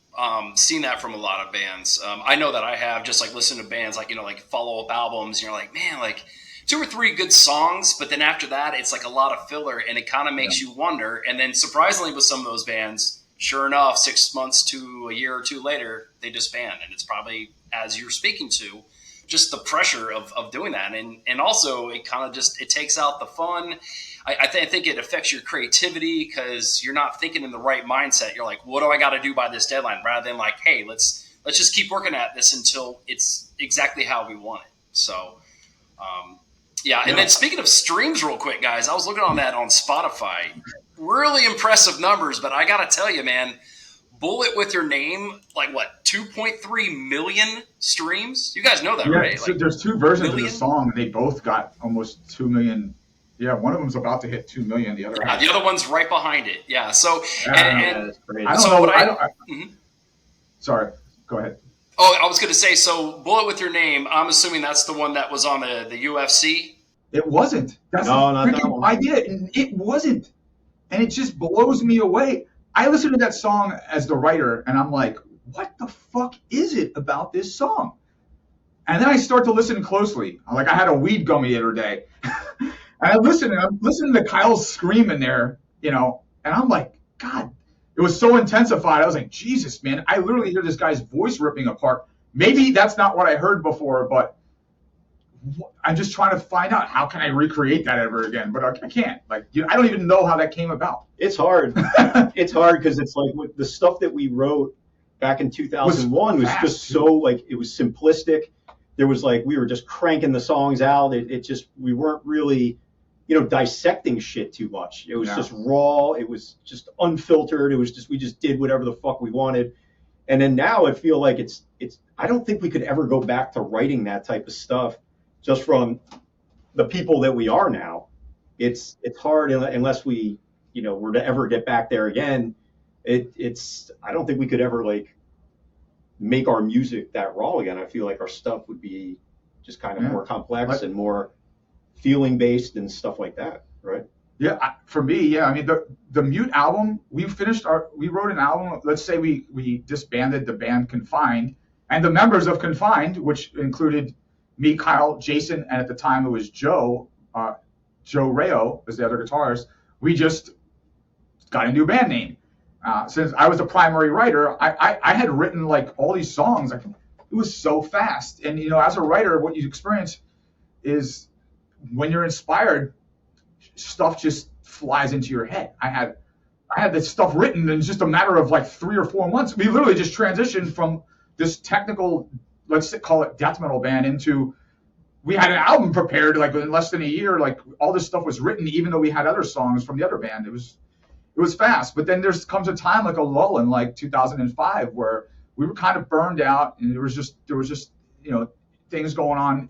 seen that from a lot of bands. I know that I have, just like listening to bands like, you know, like follow-up albums, and you're like, man, like 2 or 3 good songs, but then after that it's like a lot of filler, and it kind of makes you wonder. And then surprisingly, with some of those bands, sure enough, 6 months to a year or 2 later, they disband. And it's probably, as you're speaking to, just the pressure of doing that. And also it kind of just, it takes out the fun. I think it affects your creativity, because you're not thinking in the right mindset. You're like, what do I got to do by this deadline? Rather than like, hey, let's just keep working at this until it's exactly how we want it. So, And then speaking of streams real quick, guys, I was looking on that on Spotify. Really impressive numbers, but I got to tell you, man, Bullet With Your Name, like what, 2.3 million streams? You guys know that, right?
So
like,
there's 2 versions of the song. They both got almost 2 million. Yeah, one of them's about to hit 2 million. The other,
the other one's right behind it. Yeah. So,
Sorry, go ahead.
Oh, I was going to say, so Bullet With Your Name, I'm assuming that's the one that was on the UFC?
It wasn't. That's the freaking idea. It wasn't. And it just blows me away. I listened to that song as the writer, and I'm like, what the fuck is it about this song? And then I start to listen closely. Like, I had a weed gummy the other day. And I'm listening to Kyle scream in there, you know, and I'm like, God, it was so intensified. I was like, Jesus, man, I literally hear this guy's voice ripping apart. Maybe that's not what I heard before, but I'm just trying to find out how can I recreate that ever again, but I can't. Like, I don't even know how that came about.
It's hard. It's hard because it's like with the stuff that we wrote back in 2001 was
fast,
just so like it was simplistic. There was like we were just cranking the songs out. It just we weren't really, dissecting shit too much. It was just raw. It was just unfiltered. It was just we just did whatever the fuck we wanted. And then now I feel like it's. I don't think we could ever go back to writing that type of stuff, just from the people that we are now. It's hard unless we were to ever get back there again. It's I don't think we could ever like make our music that raw again. I feel like our stuff would be just kind of more complex and more feeling based and stuff like that, right?
Yeah, for me, yeah. I mean, the Mute album, we wrote an album. Let's say we disbanded the band Confined, and the members of Confined, which included me, Kyle, Jason, and at the time it was Joe Rayo was the other guitarist. We just got a new band name. Since I was the primary writer, I had written like all these songs. Like, it was so fast, and as a writer, what you experience is when you're inspired, stuff just flies into your head. I had this stuff written in just a matter of like 3 or 4 months. We literally just transitioned from this technical, let's call it death metal band, into we had an album prepared like in less than a year. Like all this stuff was written, even though we had other songs from the other band. It was fast. But then comes a time like a lull in like 2005 where we were kind of burned out, and there was just things going on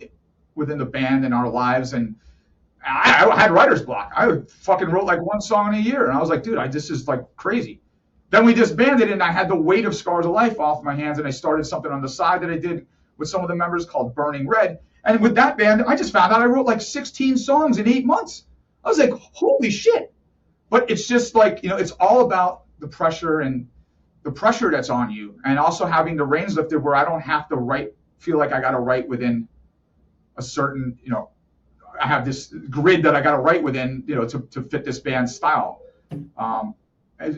within the band and our lives, and I had writer's block. I fucking wrote like one song in a year, and I was like, dude, this is like crazy. Then we disbanded, and I had the weight of Scars of Life off my hands, and I started something on the side that I did with some of the members called Burning Red. And with that band, I just found out I wrote like 16 songs in 8 months. I was like, holy shit. But it's just like, it's all about the pressure that's on you, and also having the reins lifted where I don't have to feel like I got to write within a certain, I have this grid that I got to write within, to fit this band's style.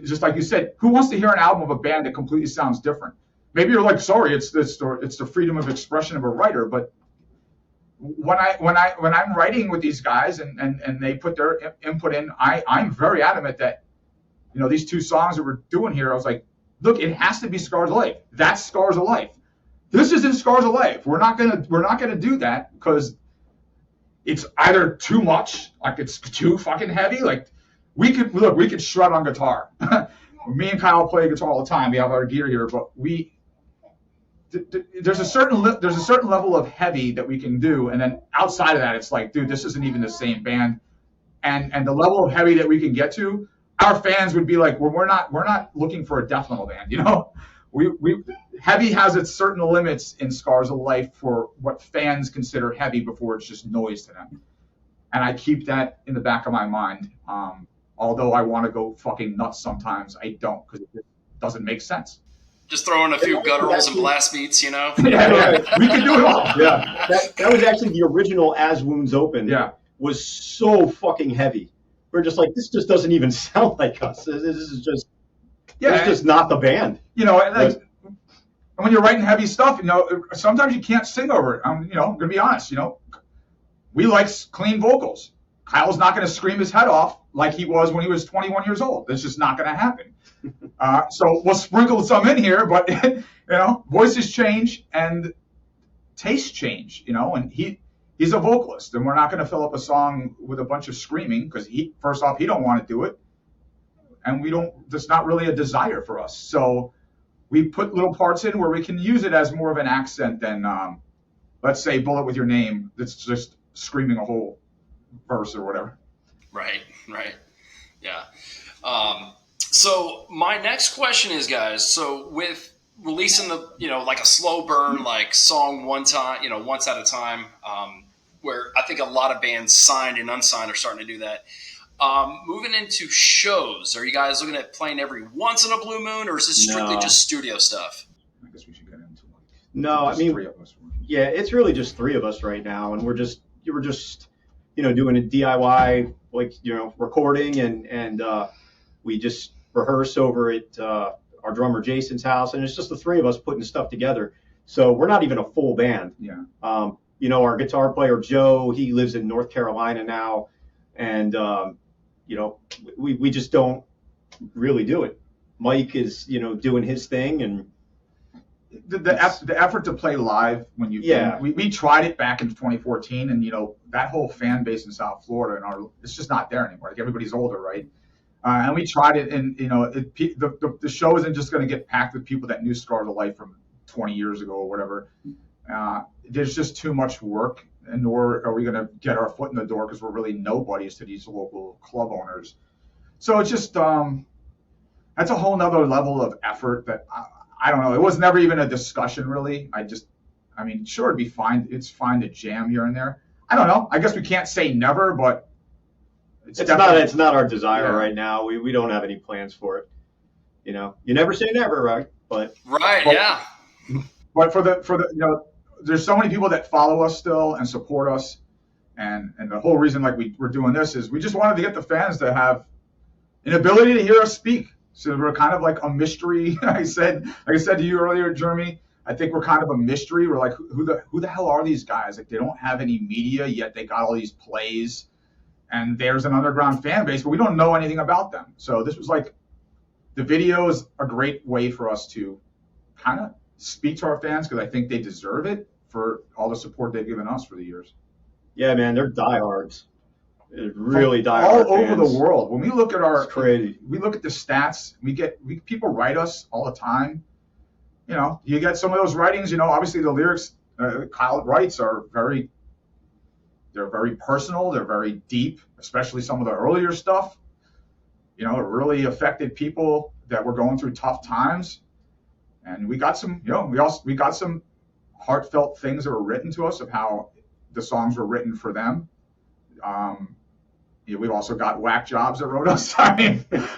Just like you said, who wants to hear an album of a band that completely sounds different? Maybe you're like, sorry, it's the freedom of expression of a writer. But when I'm writing with these guys and they put their input in, I'm very adamant that, these 2 songs that we're doing here, I was like, look, it has to be Scars of Life. That's Scars of Life. This isn't Scars of Life. We're not gonna do that because it's either too much, like it's too fucking heavy. Like we could shred on guitar. Me and Kyle play guitar all the time. We have our gear here, but there's a certain level of heavy that we can do, and then outside of that, it's like, dude, this isn't even the same band. And the level of heavy that we can get to, our fans would be like, well, we're not looking for a death metal band, Heavy has its certain limits in Scars of Life for what fans consider heavy before it's just noise to them. And I keep that in the back of my mind. Although I want to go fucking nuts sometimes, I don't, because it just doesn't make sense.
Just throw in a few gutturals and blast beats,
Yeah, we can do it all.
Yeah, that was actually the original As Wounds Open.
Yeah,
was so fucking heavy. We're just like, this just doesn't even sound like us. This is just, it's just not the band.
And when you're writing heavy stuff, sometimes you can't sing over it. I'm gonna be honest. We like clean vocals. Kyle's not gonna scream his head off like he was when he was 21 years old. That's just not gonna happen. So we'll sprinkle some in here, but voices change and tastes change. And he's a vocalist, and we're not gonna fill up a song with a bunch of screaming because first off, he don't want to do it, and that's not really a desire for us. So we put little parts in where we can use it as more of an accent than, let's say, Bullet With Your Name, that's just screaming a whole verse or whatever.
Right. Yeah. So my next question is, guys, so with releasing like a slow burn, like song once at a time, where I think a lot of bands signed and unsigned are starting to do that. Moving into shows, are you guys looking at playing every once in a blue moon, or is this strictly just studio stuff?
I guess we should get into it.
No, I mean,
3 of us.
Yeah, it's really just 3 of us right now, and we're just doing a DIY recording, and we just rehearse over at our drummer Jason's house, and it's just the 3 of us putting stuff together. So we're not even a full band.
Yeah.
our guitar player Joe, he lives in North Carolina now, and we just don't really do it. Mike is doing his thing, and
the effort to play live when you we tried it back in 2014, and that whole fan base in South Florida it's just not there anymore. Like, everybody's older, right? And we tried it, and the show isn't just going to get packed with people that knew Scar to Life from 20 years ago or whatever. There's just too much work, and nor are we going to get our foot in the door because we're really nobodies to these local club owners. So it's just that's a whole nother level of effort that I don't know. It was never even a discussion, really. Sure, it'd be fine. It's fine to jam here and there. I don't know. I guess we can't say never, but
it's not our desire right now. We don't have any plans for it. You never say never, right? But
yeah.
But for the there's so many people that follow us still and support us, and the whole reason we're doing this is we just wanted to get the fans to have an ability to hear us speak. So we're kind of like a mystery. Like I said to you earlier, Jeremy, I think we're kind of a mystery. We're like, who the hell are these guys? Like, they don't have any media, yet they got all these plays, and there's an underground fan base, but we don't know anything about them. So this was the video is a great way for us to kind of speak to our fans, because I think they deserve it for all the support they've given us for the years.
Yeah, man, they're diehards. Really diehard
all over
fans.
The world. When we look at
It's crazy.
We look at the stats. People write us all the time. You get some of those writings. Obviously the lyrics Kyle writes are very personal. They're very deep, especially some of the earlier stuff. It really affected people that were going through tough times. And we got some, we got some heartfelt things that were written to us of how the songs were written for them. We've also got whack jobs that wrote us.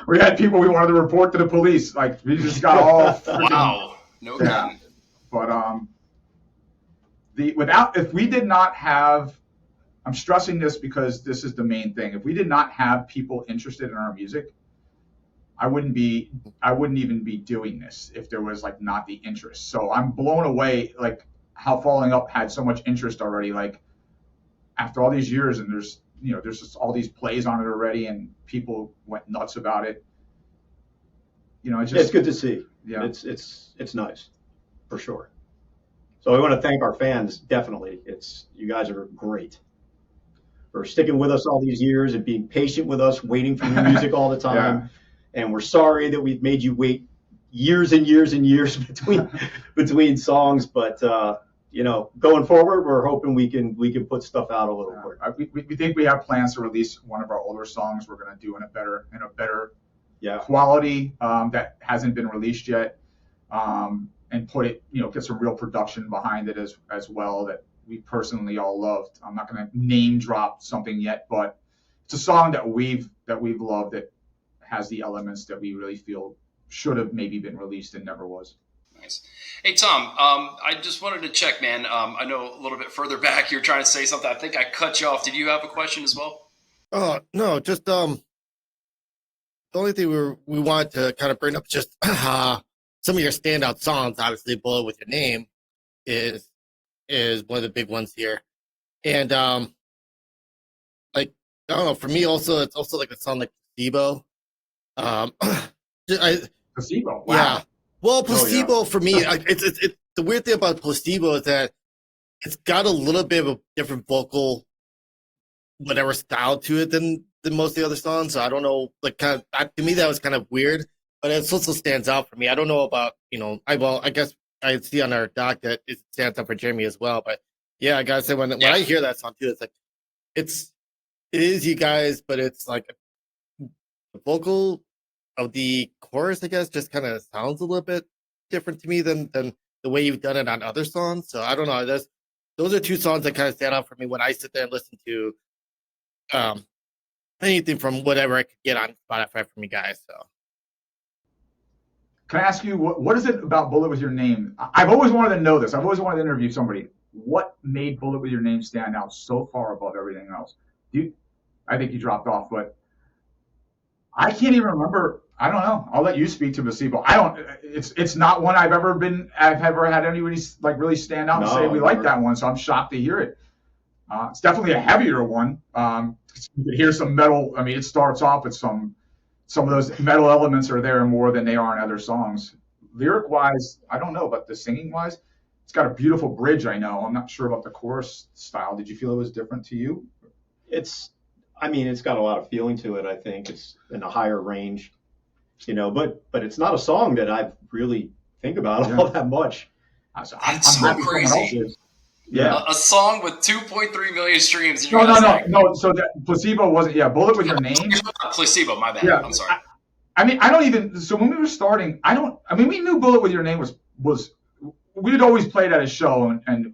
We had people we wanted to report to the police. We just got all
wow. No kidding.
But if we did not have, I'm stressing this because this is the main thing. If we did not have people interested in our music, I wouldn't even be doing this if there was not the interest. So I'm blown away how Falling Up had so much interest already. After all these years, and there's just all these plays on it already, and people went nuts about it.
It's good to see.
Yeah,
it's nice, for sure. So I want to thank our fans. Definitely, you guys are great for sticking with us all these years and being patient with us, waiting for new music all the time.
Yeah.
And we're sorry that we've made you wait years and years and years between songs, but going forward, we're hoping we can put stuff out a little quicker.
We think we have plans to release one of our older songs. We're going to do in a better quality that hasn't been released yet, and put it, get some real production behind it as well that we personally all loved. I'm not going to name drop something yet, but it's a song that we've loved that has the elements that we really feel should have maybe been released and never was.
Nice. Hey, Tom, I just wanted to check, man. I know a little bit further back you're trying to say something. I think I cut you off. Did you have a question as well?
Oh, no, just the only thing we wanted to kind of bring up just some of your standout songs. Obviously, Bullet With Your Name is one of the big ones here. And I don't know, for me also, it's also a song like Placebo.
Placebo. Wow.
Yeah. Well, Placebo for me, it's the weird thing about Placebo is that it's got a little bit of a different vocal, whatever style to it than most of the other songs. So I don't know, to me that was kind of weird, but it also stands out for me. I don't know about, I guess I see on our doc that it stands out for Jeremy as well. But yeah, I gotta say when I hear that song too, it's it is you guys, but it's the vocal of the chorus, I guess, just kind of sounds a little bit different to me than the way you've done it on other songs. So I don't know. Those are two songs that kind of stand out for me when I sit there and listen to anything from whatever I could get on Spotify from you guys. So
can I ask you what is it about Bullet With Your Name? I've always wanted to know this. I've always wanted to interview somebody. What made Bullet With Your Name stand out so far above everything else? I think you dropped off, but I can't even remember. I don't know. I'll let you speak to placebo. I don't. It's not one I've ever had anybody like really stand out and say we like that one. So I'm shocked to hear it. It's definitely a heavier one. You can hear some metal. I mean, it starts off with some of those metal elements are there more than they are in other songs. Lyric wise, I don't know, but the singing wise, it's got a beautiful bridge. I know. I'm not sure about the chorus style. Did you feel it was different to you?
I mean, it's got a lot of feeling to it. I think it's in a higher range, but it's not a song that I really think about all that much.
That's so crazy.
Yeah,
a song with 2.3 million streams.
No. So that placebo wasn't. Yeah, Bullet with Your Name.
Placebo. My bad.
Yeah,
I'm sorry.
I mean, I don't even. So when we were starting, we knew Bullet with Your Name was. We'd always play it at a show, and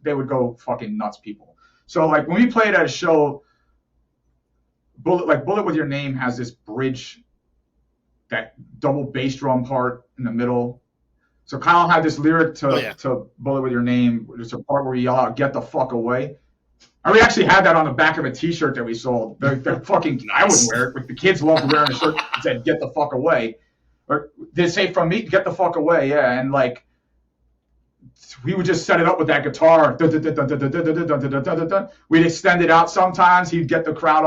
they would go fucking nuts, people. So like when we played at a show, Bullet with Your Name has this bridge, that double bass drum part in the middle. So Kyle had this lyric to Bullet with Your Name. There's a part where we yell out, "Get the fuck away." And we actually had that on the back of a T-shirt that we sold. They're fucking. I wouldn't wear it, but the kids loved wearing a shirt that said "Get the fuck away," or did it say from me? "Get the fuck away." Yeah, and like we would just set it up with that guitar. We'd extend it out sometimes. He'd get the crowd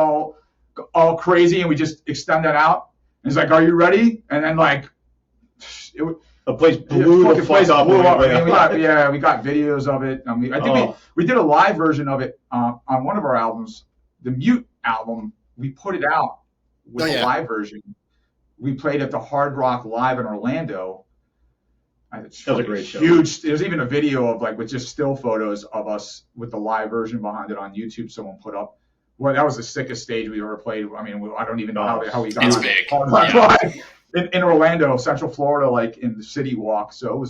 all crazy, and we just extend that out. And he's like, "Are you ready?" And then like
the place blew up.
We got videos of it. I think we did a live version of it on one of our albums, the Mute album. We put it out with a live version. We played at the Hard Rock Live in Orlando.
That was a great show.
Huge. There's even a video of with just still photos of us with the live version behind it on YouTube. Someone put up. Well, that was the sickest stage we ever played. I mean, I don't even know how we got.
It's big.
Hard Rock Live in Orlando, Central Florida, like in the City Walk. So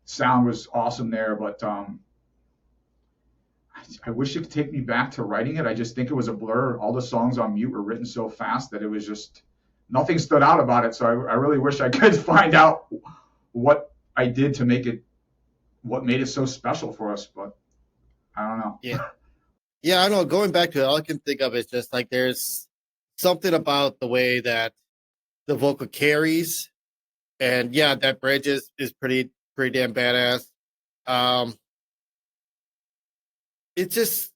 sound was awesome there. But I wish it could take me back to writing it. I just think it was a blur. All the songs on Mute were written so fast that it was just nothing stood out about it. So I really wish I could find out what I did to make it, what made it so special for us, but I don't know.
Yeah, I know. Going back to it, all I can think of is just like there's something about the way that the vocal carries, and that bridge is pretty damn badass. It's just,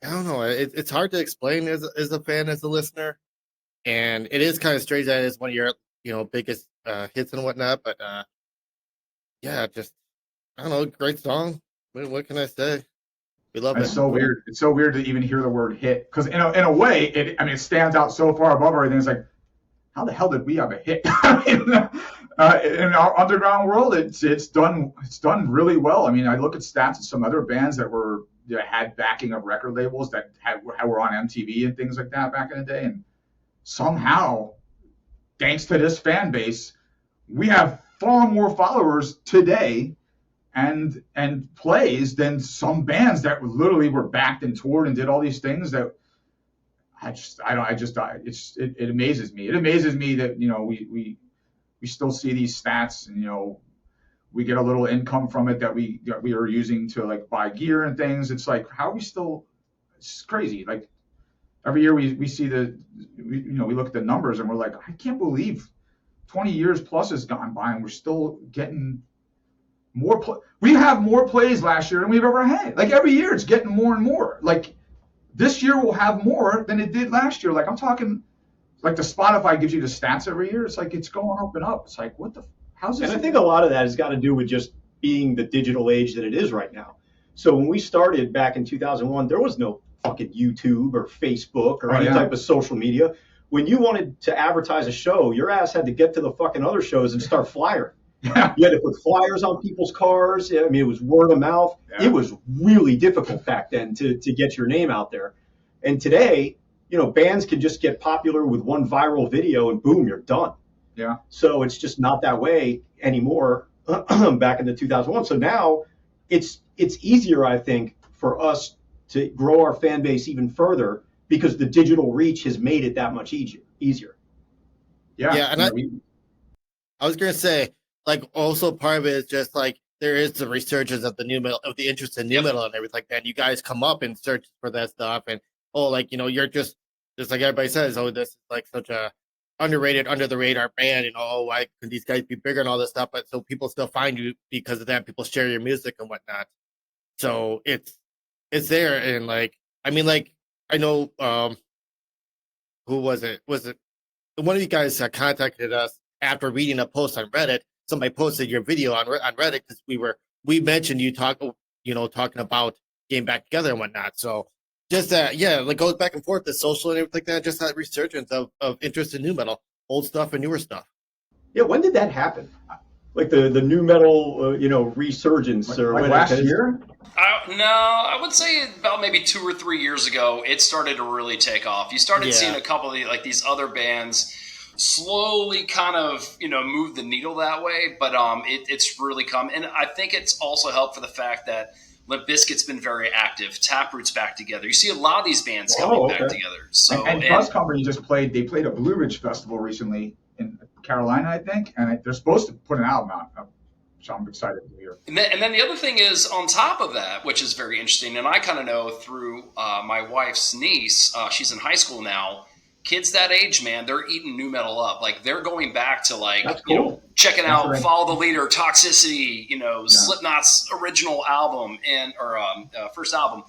I don't know. It's hard to explain as a fan, as a listener, and it is kind of strange that it's one of your biggest hits and whatnot. But just I don't know. Great song. What can I say? We love it.
It's so weird. It's so weird to even hear the word hit, because in a way, it stands out so far above everything. It's like, how the hell did we have a hit? In our underground world, it's done really well. I mean, I look at stats of some other bands that had backing of record labels that were on MTV and things like that back in the day, and somehow, thanks to this fan base, we have far more followers today and plays than some bands that literally were backed and toured and did all these things that it amazes me. It amazes me that we still see these stats, and we get a little income from it that we are using to like buy gear and things. It's like, how are we still? It's crazy. Like every year we see we look at the numbers and we're like, I can't believe 20 years plus has gone by and we're still getting more. We have more plays last year than we've ever had. Like every year it's getting more and more. Like this year we'll have more than it did last year. Like I'm talking, like the Spotify gives you the stats every year. It's like it's going up and up. It's like, how's this?
And I think a lot of that has got to do with just being the digital age that it is right now. So when we started back in 2001, there was no fucking YouTube or Facebook or any type of social media. When you wanted to advertise a show, your ass had to get to the fucking other shows and start flyering.
Yeah.
You had to put flyers on people's cars. I mean, it was word of mouth. Yeah. It was really difficult back then to get your name out there. And today, bands can just get popular with one viral video and boom, you're done.
Yeah.
So it's just not that way anymore back in the 2001. So now it's easier, I think, for us to grow our fan base even further because the digital reach has made it that much easier.
Yeah.
Yeah. And I was going to say, like, also part of it is just like there is the resurgence of the new metal, of the interest in new metal and everything like that. You guys come up and search for that stuff, and you're just just like everybody says, oh, this is like such a underrated, under the radar band, and oh, why could these guys be bigger and all this stuff? But so people still find you because of that. People share your music and whatnot. So it's there, and like I mean, like I know who was it? Was it one of you guys contacted us after reading a post on Reddit? Somebody posted your video on Reddit because we mentioned you talking about getting back together and whatnot. So just that, yeah, like goes back and forth, the social and everything like that. Just that resurgence of interest in new metal, old stuff and newer stuff.
Yeah, when did that happen? Like the new metal, resurgence or
like last year?
No, I would say about maybe 2 or 3 years ago, it started to really take off. You started seeing a couple of these other bands slowly kind of move the needle that way, but it's really come, and I think it's also helped for the fact that Limp Bizkit's been very active. Taproot's back together. You see a lot of these bands coming back together. So
and Buzz Company they played a Blue Ridge Festival recently in Carolina, I think, and they're supposed to put an album out. So I'm excited to hear.
And then the other thing is, on top of that, which is very interesting, and I kind of know through my wife's niece, she's in high school now. Kids that age, man, they're eating new metal up. Like they're going back to checking out Follow the Leader, Toxicity, Slipknot's original album or first album.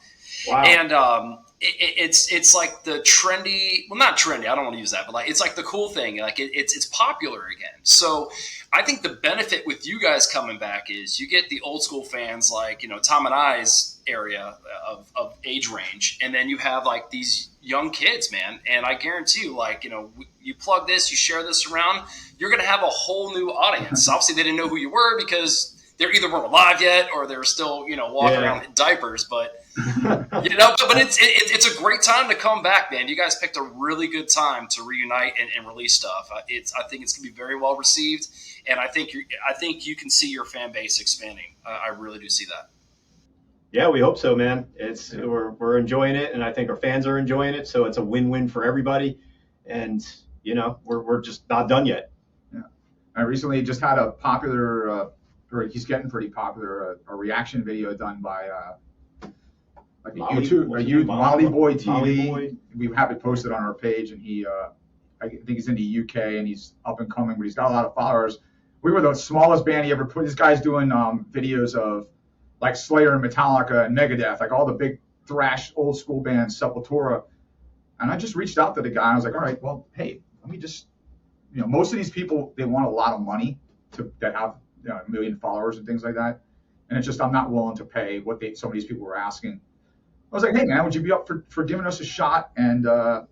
Wow.
And it's like the trendy, well, not trendy, I don't want to use that, but like it's like the cool thing. Like it's popular again. So I think the benefit with you guys coming back is you get the old school fans like Tom and I's area of age range, and then you have like these young kids, man. And I guarantee you, like you plug this, you share this around, you're going to have a whole new audience. Obviously, they didn't know who you were because they either weren't alive yet or they were still walking around in diapers, but. But it's a great time to come back, man. You guys picked a really good time to reunite and release stuff. I think it's gonna be very well received, and I think you can see your fan base expanding. I really do see that.
Yeah, we hope so, man. We're enjoying it, and I think our fans are enjoying it. So it's a win-win for everybody, and we're just not done yet.
Yeah, I recently just had a popular, or he's getting pretty popular, a reaction video done by. Like Molly Boy TV.
Molly Boy.
We have it posted on our page, and I think he's in the UK, and he's up and coming, but he's got a lot of followers. We were the smallest band he ever put. This guy's doing videos of like Slayer and Metallica and Megadeth, like all the big thrash old school bands, Sepultura. And I just reached out to the guy, and I was like, all right, well, hey, let me just, most of these people, they want a lot of money that have a million followers and things like that. And it's just, I'm not willing to pay what some of these people were asking. I was like, hey, man, would you be up for giving us a shot? And, I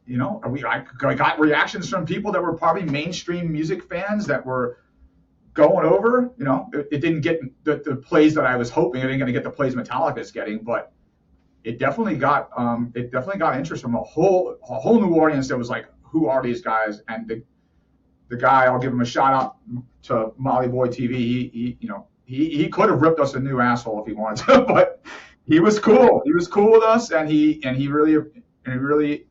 got reactions from people that were probably mainstream music fans that were going over. It didn't get the plays that I was hoping. It ain't going to get the plays Metallica's getting, but it definitely got interest from a whole new audience that was like, who are these guys? And the guy, I'll give him a shout out to Molly Boy TV. He could have ripped us a new asshole if he wanted to, but he was cool. He was cool with us, and he really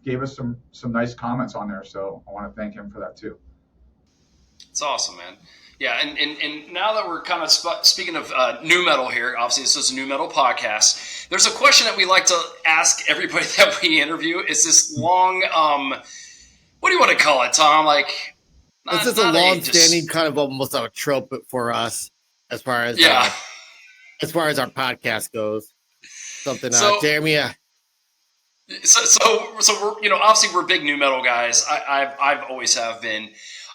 gave us some nice comments on there. So I want to thank him for that too.
It's awesome, man. Yeah, and now that we're kind of speaking of new metal here, obviously this is a new metal podcast. There's a question that we like to ask everybody that we interview. Is this long? What do you want to call it, Tom? Like,
it's just a long-standing kind of almost a trope for us as far as as far as our podcast goes. Something, Jeremy.
So we're obviously we're big new metal guys. I've always have been.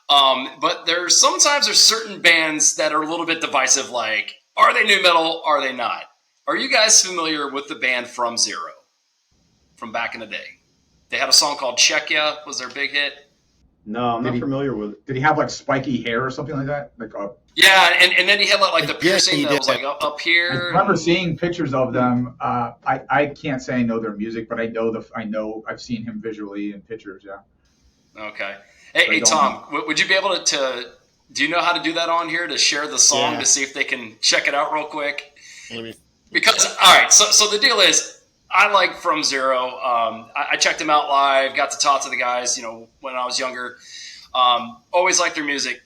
But sometimes there's certain bands that are a little bit divisive, like, are they new metal? Are they not? Are you guys familiar with the band From Zero from back in the day? They had a song called Check Ya, was their big hit.
No, I'm not familiar with it.
Did he have like spiky hair or something like that?
Yeah, and then he had like the piercing that was like up here.
I remember seeing pictures of them. I can't say I know their music, but I know I've seen him visually in pictures. Yeah.
Okay. Hey, Tom, would you be able to? Do you know how to do that on here to share the song to see if they can check it out real quick? Because all right, so the deal is, I like From Zero. I checked them out live, got to talk to the guys, when I was younger. Always liked their music.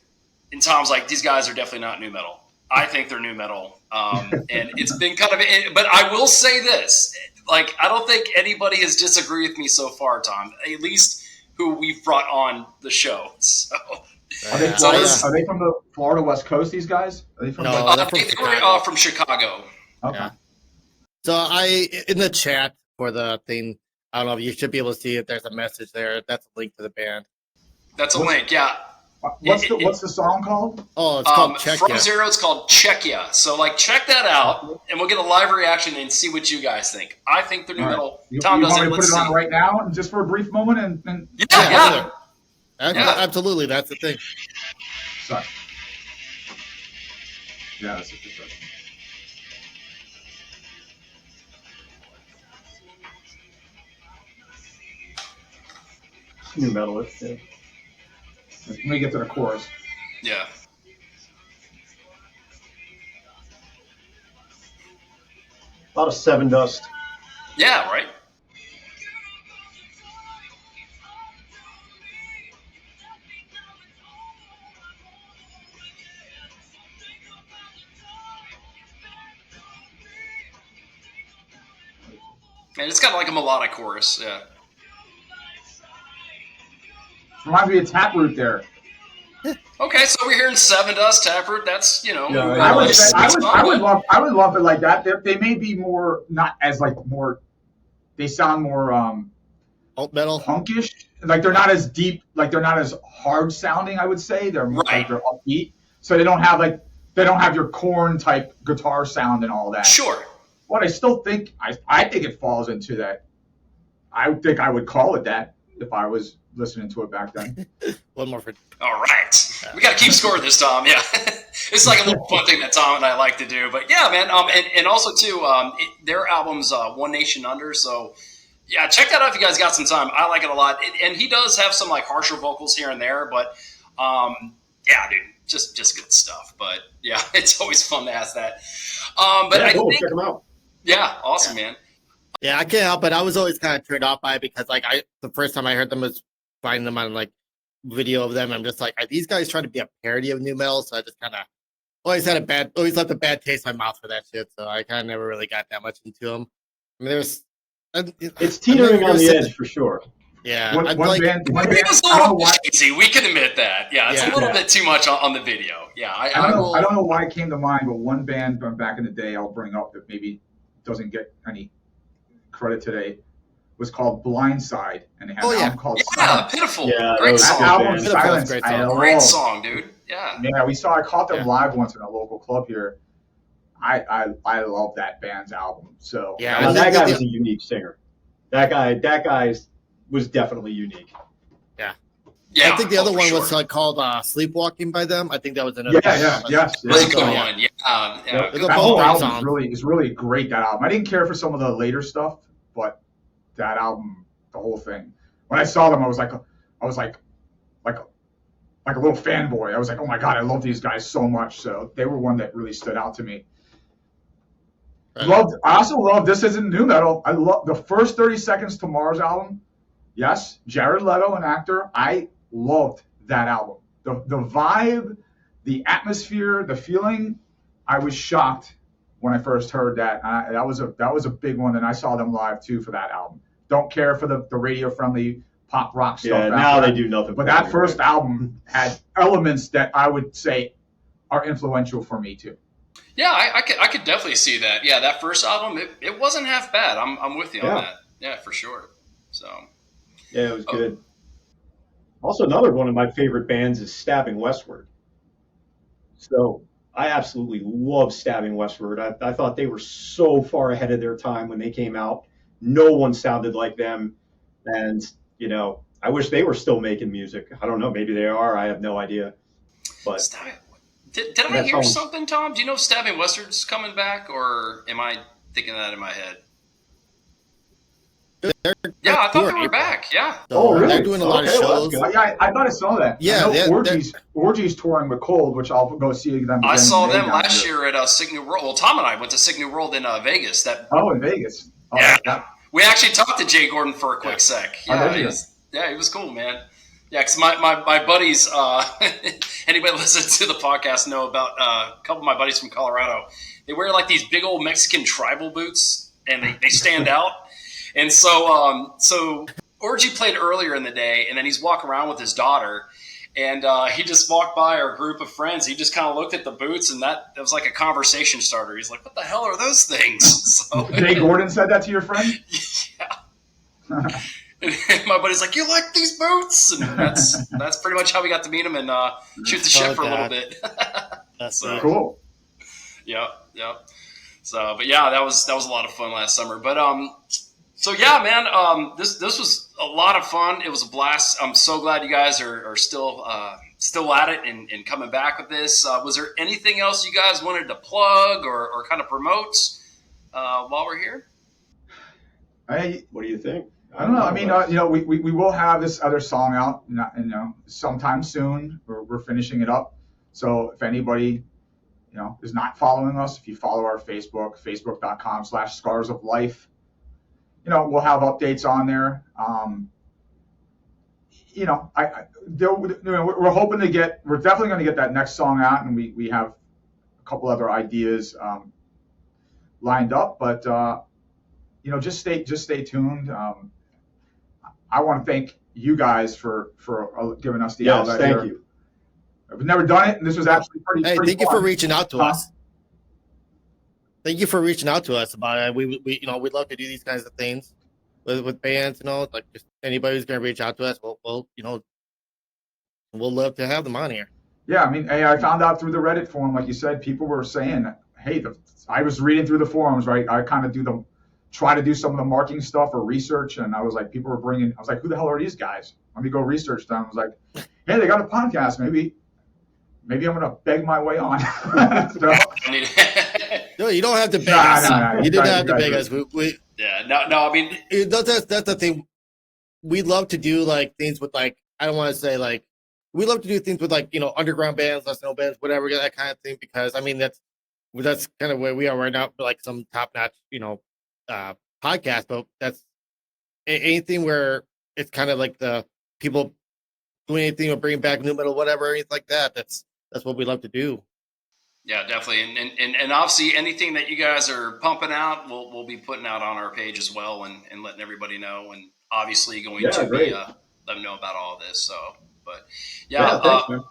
And Tom's like, these guys are definitely not new metal. I think they're new metal. And it's been kind of, but I will say this, Like, I don't think anybody has disagreed with me so far, Tom. At least who we've brought on the show. So,
Are they Are they from the Florida West Coast? These guys? Are they from?
No, they're from
they
Chicago.
were from Chicago.
Okay.
Yeah. So in the chat for the thing, I don't know if you should be able to see it. There's a message there. That's a link to the band.
That's a link, yeah.
What's the song called?
Oh, it's called Check
From
Ya.
Zero, it's called Check Ya. So, like, check that out, and we'll get a live reaction and see what you guys think. I think they're new metal. Tom
you
doesn't.
Want me to put it on right now, and just for a brief moment, and
yeah.
Absolutely, that's the thing.
Sorry. Yeah, that's a good question.
New metalist. Yeah.
Let me get to the chorus.
Yeah.
A lot of Seven Dust.
Yeah, right? And it's got like a melodic chorus, yeah.
Reminds me of Taproot there.
Okay, so we're hearing Seven Dust, Taproot. That's, you know.
Yeah,
I would love it like that. They may be more not as like more. They sound more
alt metal,
punkish. Like they're not as deep. Like they're not as hard sounding. I would say they're more like they're upbeat. So they don't have your Korn type guitar sound and all that.
Sure.
But I still think I think it falls into that. I think I would call it that if I was listening to it back then.
One more for.
All right. We got to keep score this, Tom. Yeah. It's like a little fun thing that Tom and I like to do. But yeah, man. And also, too, their album's One Nation Under. So, yeah, check that out if you guys got some time. I like it a lot. And he does have some, like, harsher vocals here and there. But, yeah, dude, just good stuff. But, yeah, it's always fun to ask that. But
yeah,
I
cool.
think,
Check them out.
Yeah, awesome, man.
Yeah, I can't help it. I was always kind of turned off by it because, like, the first time I heard them was finding them on, like, video of them. I'm just like, are these guys trying to be a parody of new metal? So I just kind of always left a bad taste in my mouth for that shit. So I kind of never really got that much into them. I mean,
it's teetering on the edge for sure.
Yeah,
one band.
It was a little cheesy. We can admit that. Yeah, it's a little bit too much on the video. Yeah,
I don't know why it came to mind, but one band from back in the day I'll bring up that maybe doesn't get any credit today was called Blindside, and they had an album called Silence.
Pitiful.
Yeah,
great song.
That album, Silence,
great song, dude. Yeah.
Yeah, I caught them live once in a local club here. I love that band's album. So
yeah, that guy was a unique singer. That guy was definitely unique.
Yeah,
I think the other one was called Sleepwalking by them. I think that was another.
Yes.
Really good one. Yeah.
That whole album is really great. That album. I didn't care for some of the later stuff, but that album, the whole thing. When I saw them, I was like a little fanboy. I was like, oh my god, I love these guys so much. So they were one that really stood out to me. Right. I also love This Isn't New Metal. I love the first 30 Seconds to Mars album. Yes, Jared Leto, an actor. I loved that album. The vibe, the atmosphere, the feeling. I was shocked when I first heard that. That was a big one, and I saw them live too for that album. Don't care for the radio friendly pop rock stuff.
Yeah, now they do nothing.
But that first album had elements that I would say are influential for me too.
Yeah, I could definitely see that. Yeah, that first album, it wasn't half bad. I'm with you on that. Yeah, for sure. So.
Yeah, it was good. Also, another one of my favorite bands is Stabbing Westward. So I absolutely love Stabbing Westward. I thought they were so far ahead of their time when they came out. No one sounded like them. And, I wish they were still making music. I don't know. Maybe they are. I have no idea. But
Did I hear something, Tom? Do you know if Stabbing Westward's coming back, or am I thinking that in my head? Yeah, I thought they were back. Yeah.
Oh, really?
They're doing a lot of shows.
I thought I saw that.
Yeah,
Orgy's touring with Cold, which I'll go see them.
I saw them last year at Sick New World. Well, Tom and I went to Sick New World in Vegas.
In Vegas. Oh,
yeah. We actually talked to Jay Gordon for a quick sec. Yeah, he was cool, man. Yeah, because my buddies, anybody listen to the podcast know about a couple of my buddies from Colorado. They wear like these big old Mexican tribal boots. and they stand out. And so Orgy played earlier in the day, and then he's walking around with his daughter, and he just walked by our group of friends. He just kind of looked at the boots, and that was like a conversation starter. He's like, "What the hell are those things?" So,
Jay Gordon said that to your friend?
Yeah. And my buddy's like, "You like these boots?" And that's pretty much how we got to meet him and shoot the shit for a little bit.
That's
So
cool.
Yeah. So, but yeah, that was a lot of fun last summer. But so yeah, man, this was a lot of fun. It was a blast. I'm so glad you guys are still at it and coming back with this. Was there anything else you guys wanted to plug or kind of promote while we're here?
What do you think?
I don't know. I mean, we will have this other song out, sometime soon. We're finishing it up. So if anybody, is not following us, if you follow our Facebook, facebook.com/Scars of Life, we'll have updates on there. We're hoping we're definitely going to get that next song out, and we have a couple other ideas lined up, but just stay tuned. I want to thank you guys for giving us the outlet here.
Thank you.
I've never done it, and this was actually pretty.
Hey,
pretty
thank you
fun.
for reaching out to us. Thank you for reaching out to us about it. We'd love to do these kinds of things with bands, like just anybody who's going to reach out to us. We'll love to have them on here.
Yeah, I mean, I found out through the Reddit forum, like you said, people were saying, hey, I was reading through the forums, right? I kind of try to do some of the marketing stuff or research, and I was like, people were I was like, who the hell are these guys? Let me go research them. I was like, hey, they got a podcast. Maybe I'm going to beg my way on. So,
no, you don't have to beg us.
No,
you didn't have to beg us.
I mean,
that's the thing. We love to do like things with I don't want to say we love to do things with underground bands, less known bands, whatever, that kind of thing, because I mean that's kind of where we are right now for some top notch podcast, but that's anything where it's kind of like the people doing anything or bringing back new metal, whatever, anything like that. That's what we love to do.
Yeah, definitely, and obviously anything that you guys are pumping out, we'll be putting out on our page as well, and letting everybody know, and obviously going to be let them know about all of this. So, but
thanks, man.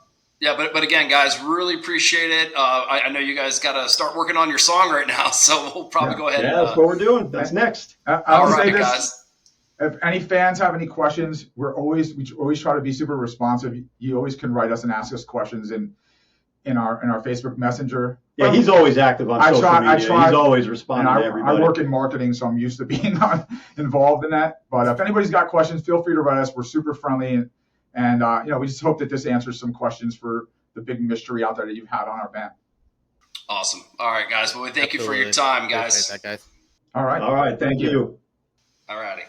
But again, guys, really appreciate it. I know you guys got to start working on your song right now, so we'll probably go ahead.
Yeah, that's what we're doing. That's next.
I'll say this,
guys.
If any fans have any questions, we always try to be super responsive. You always can write us and ask us questions in our Facebook Messenger.
Yeah, he's always active on social media. He's always responding to everybody.
I work in marketing, so I'm used to being involved in that. But if anybody's got questions, feel free to write us. We're super friendly, and we just hope that this answers some questions for the big mystery out there that you've had on our band.
Awesome. All right, guys. Well, we thank you for your time, guys.
That, guys.
All right.
Thank you.
All righty.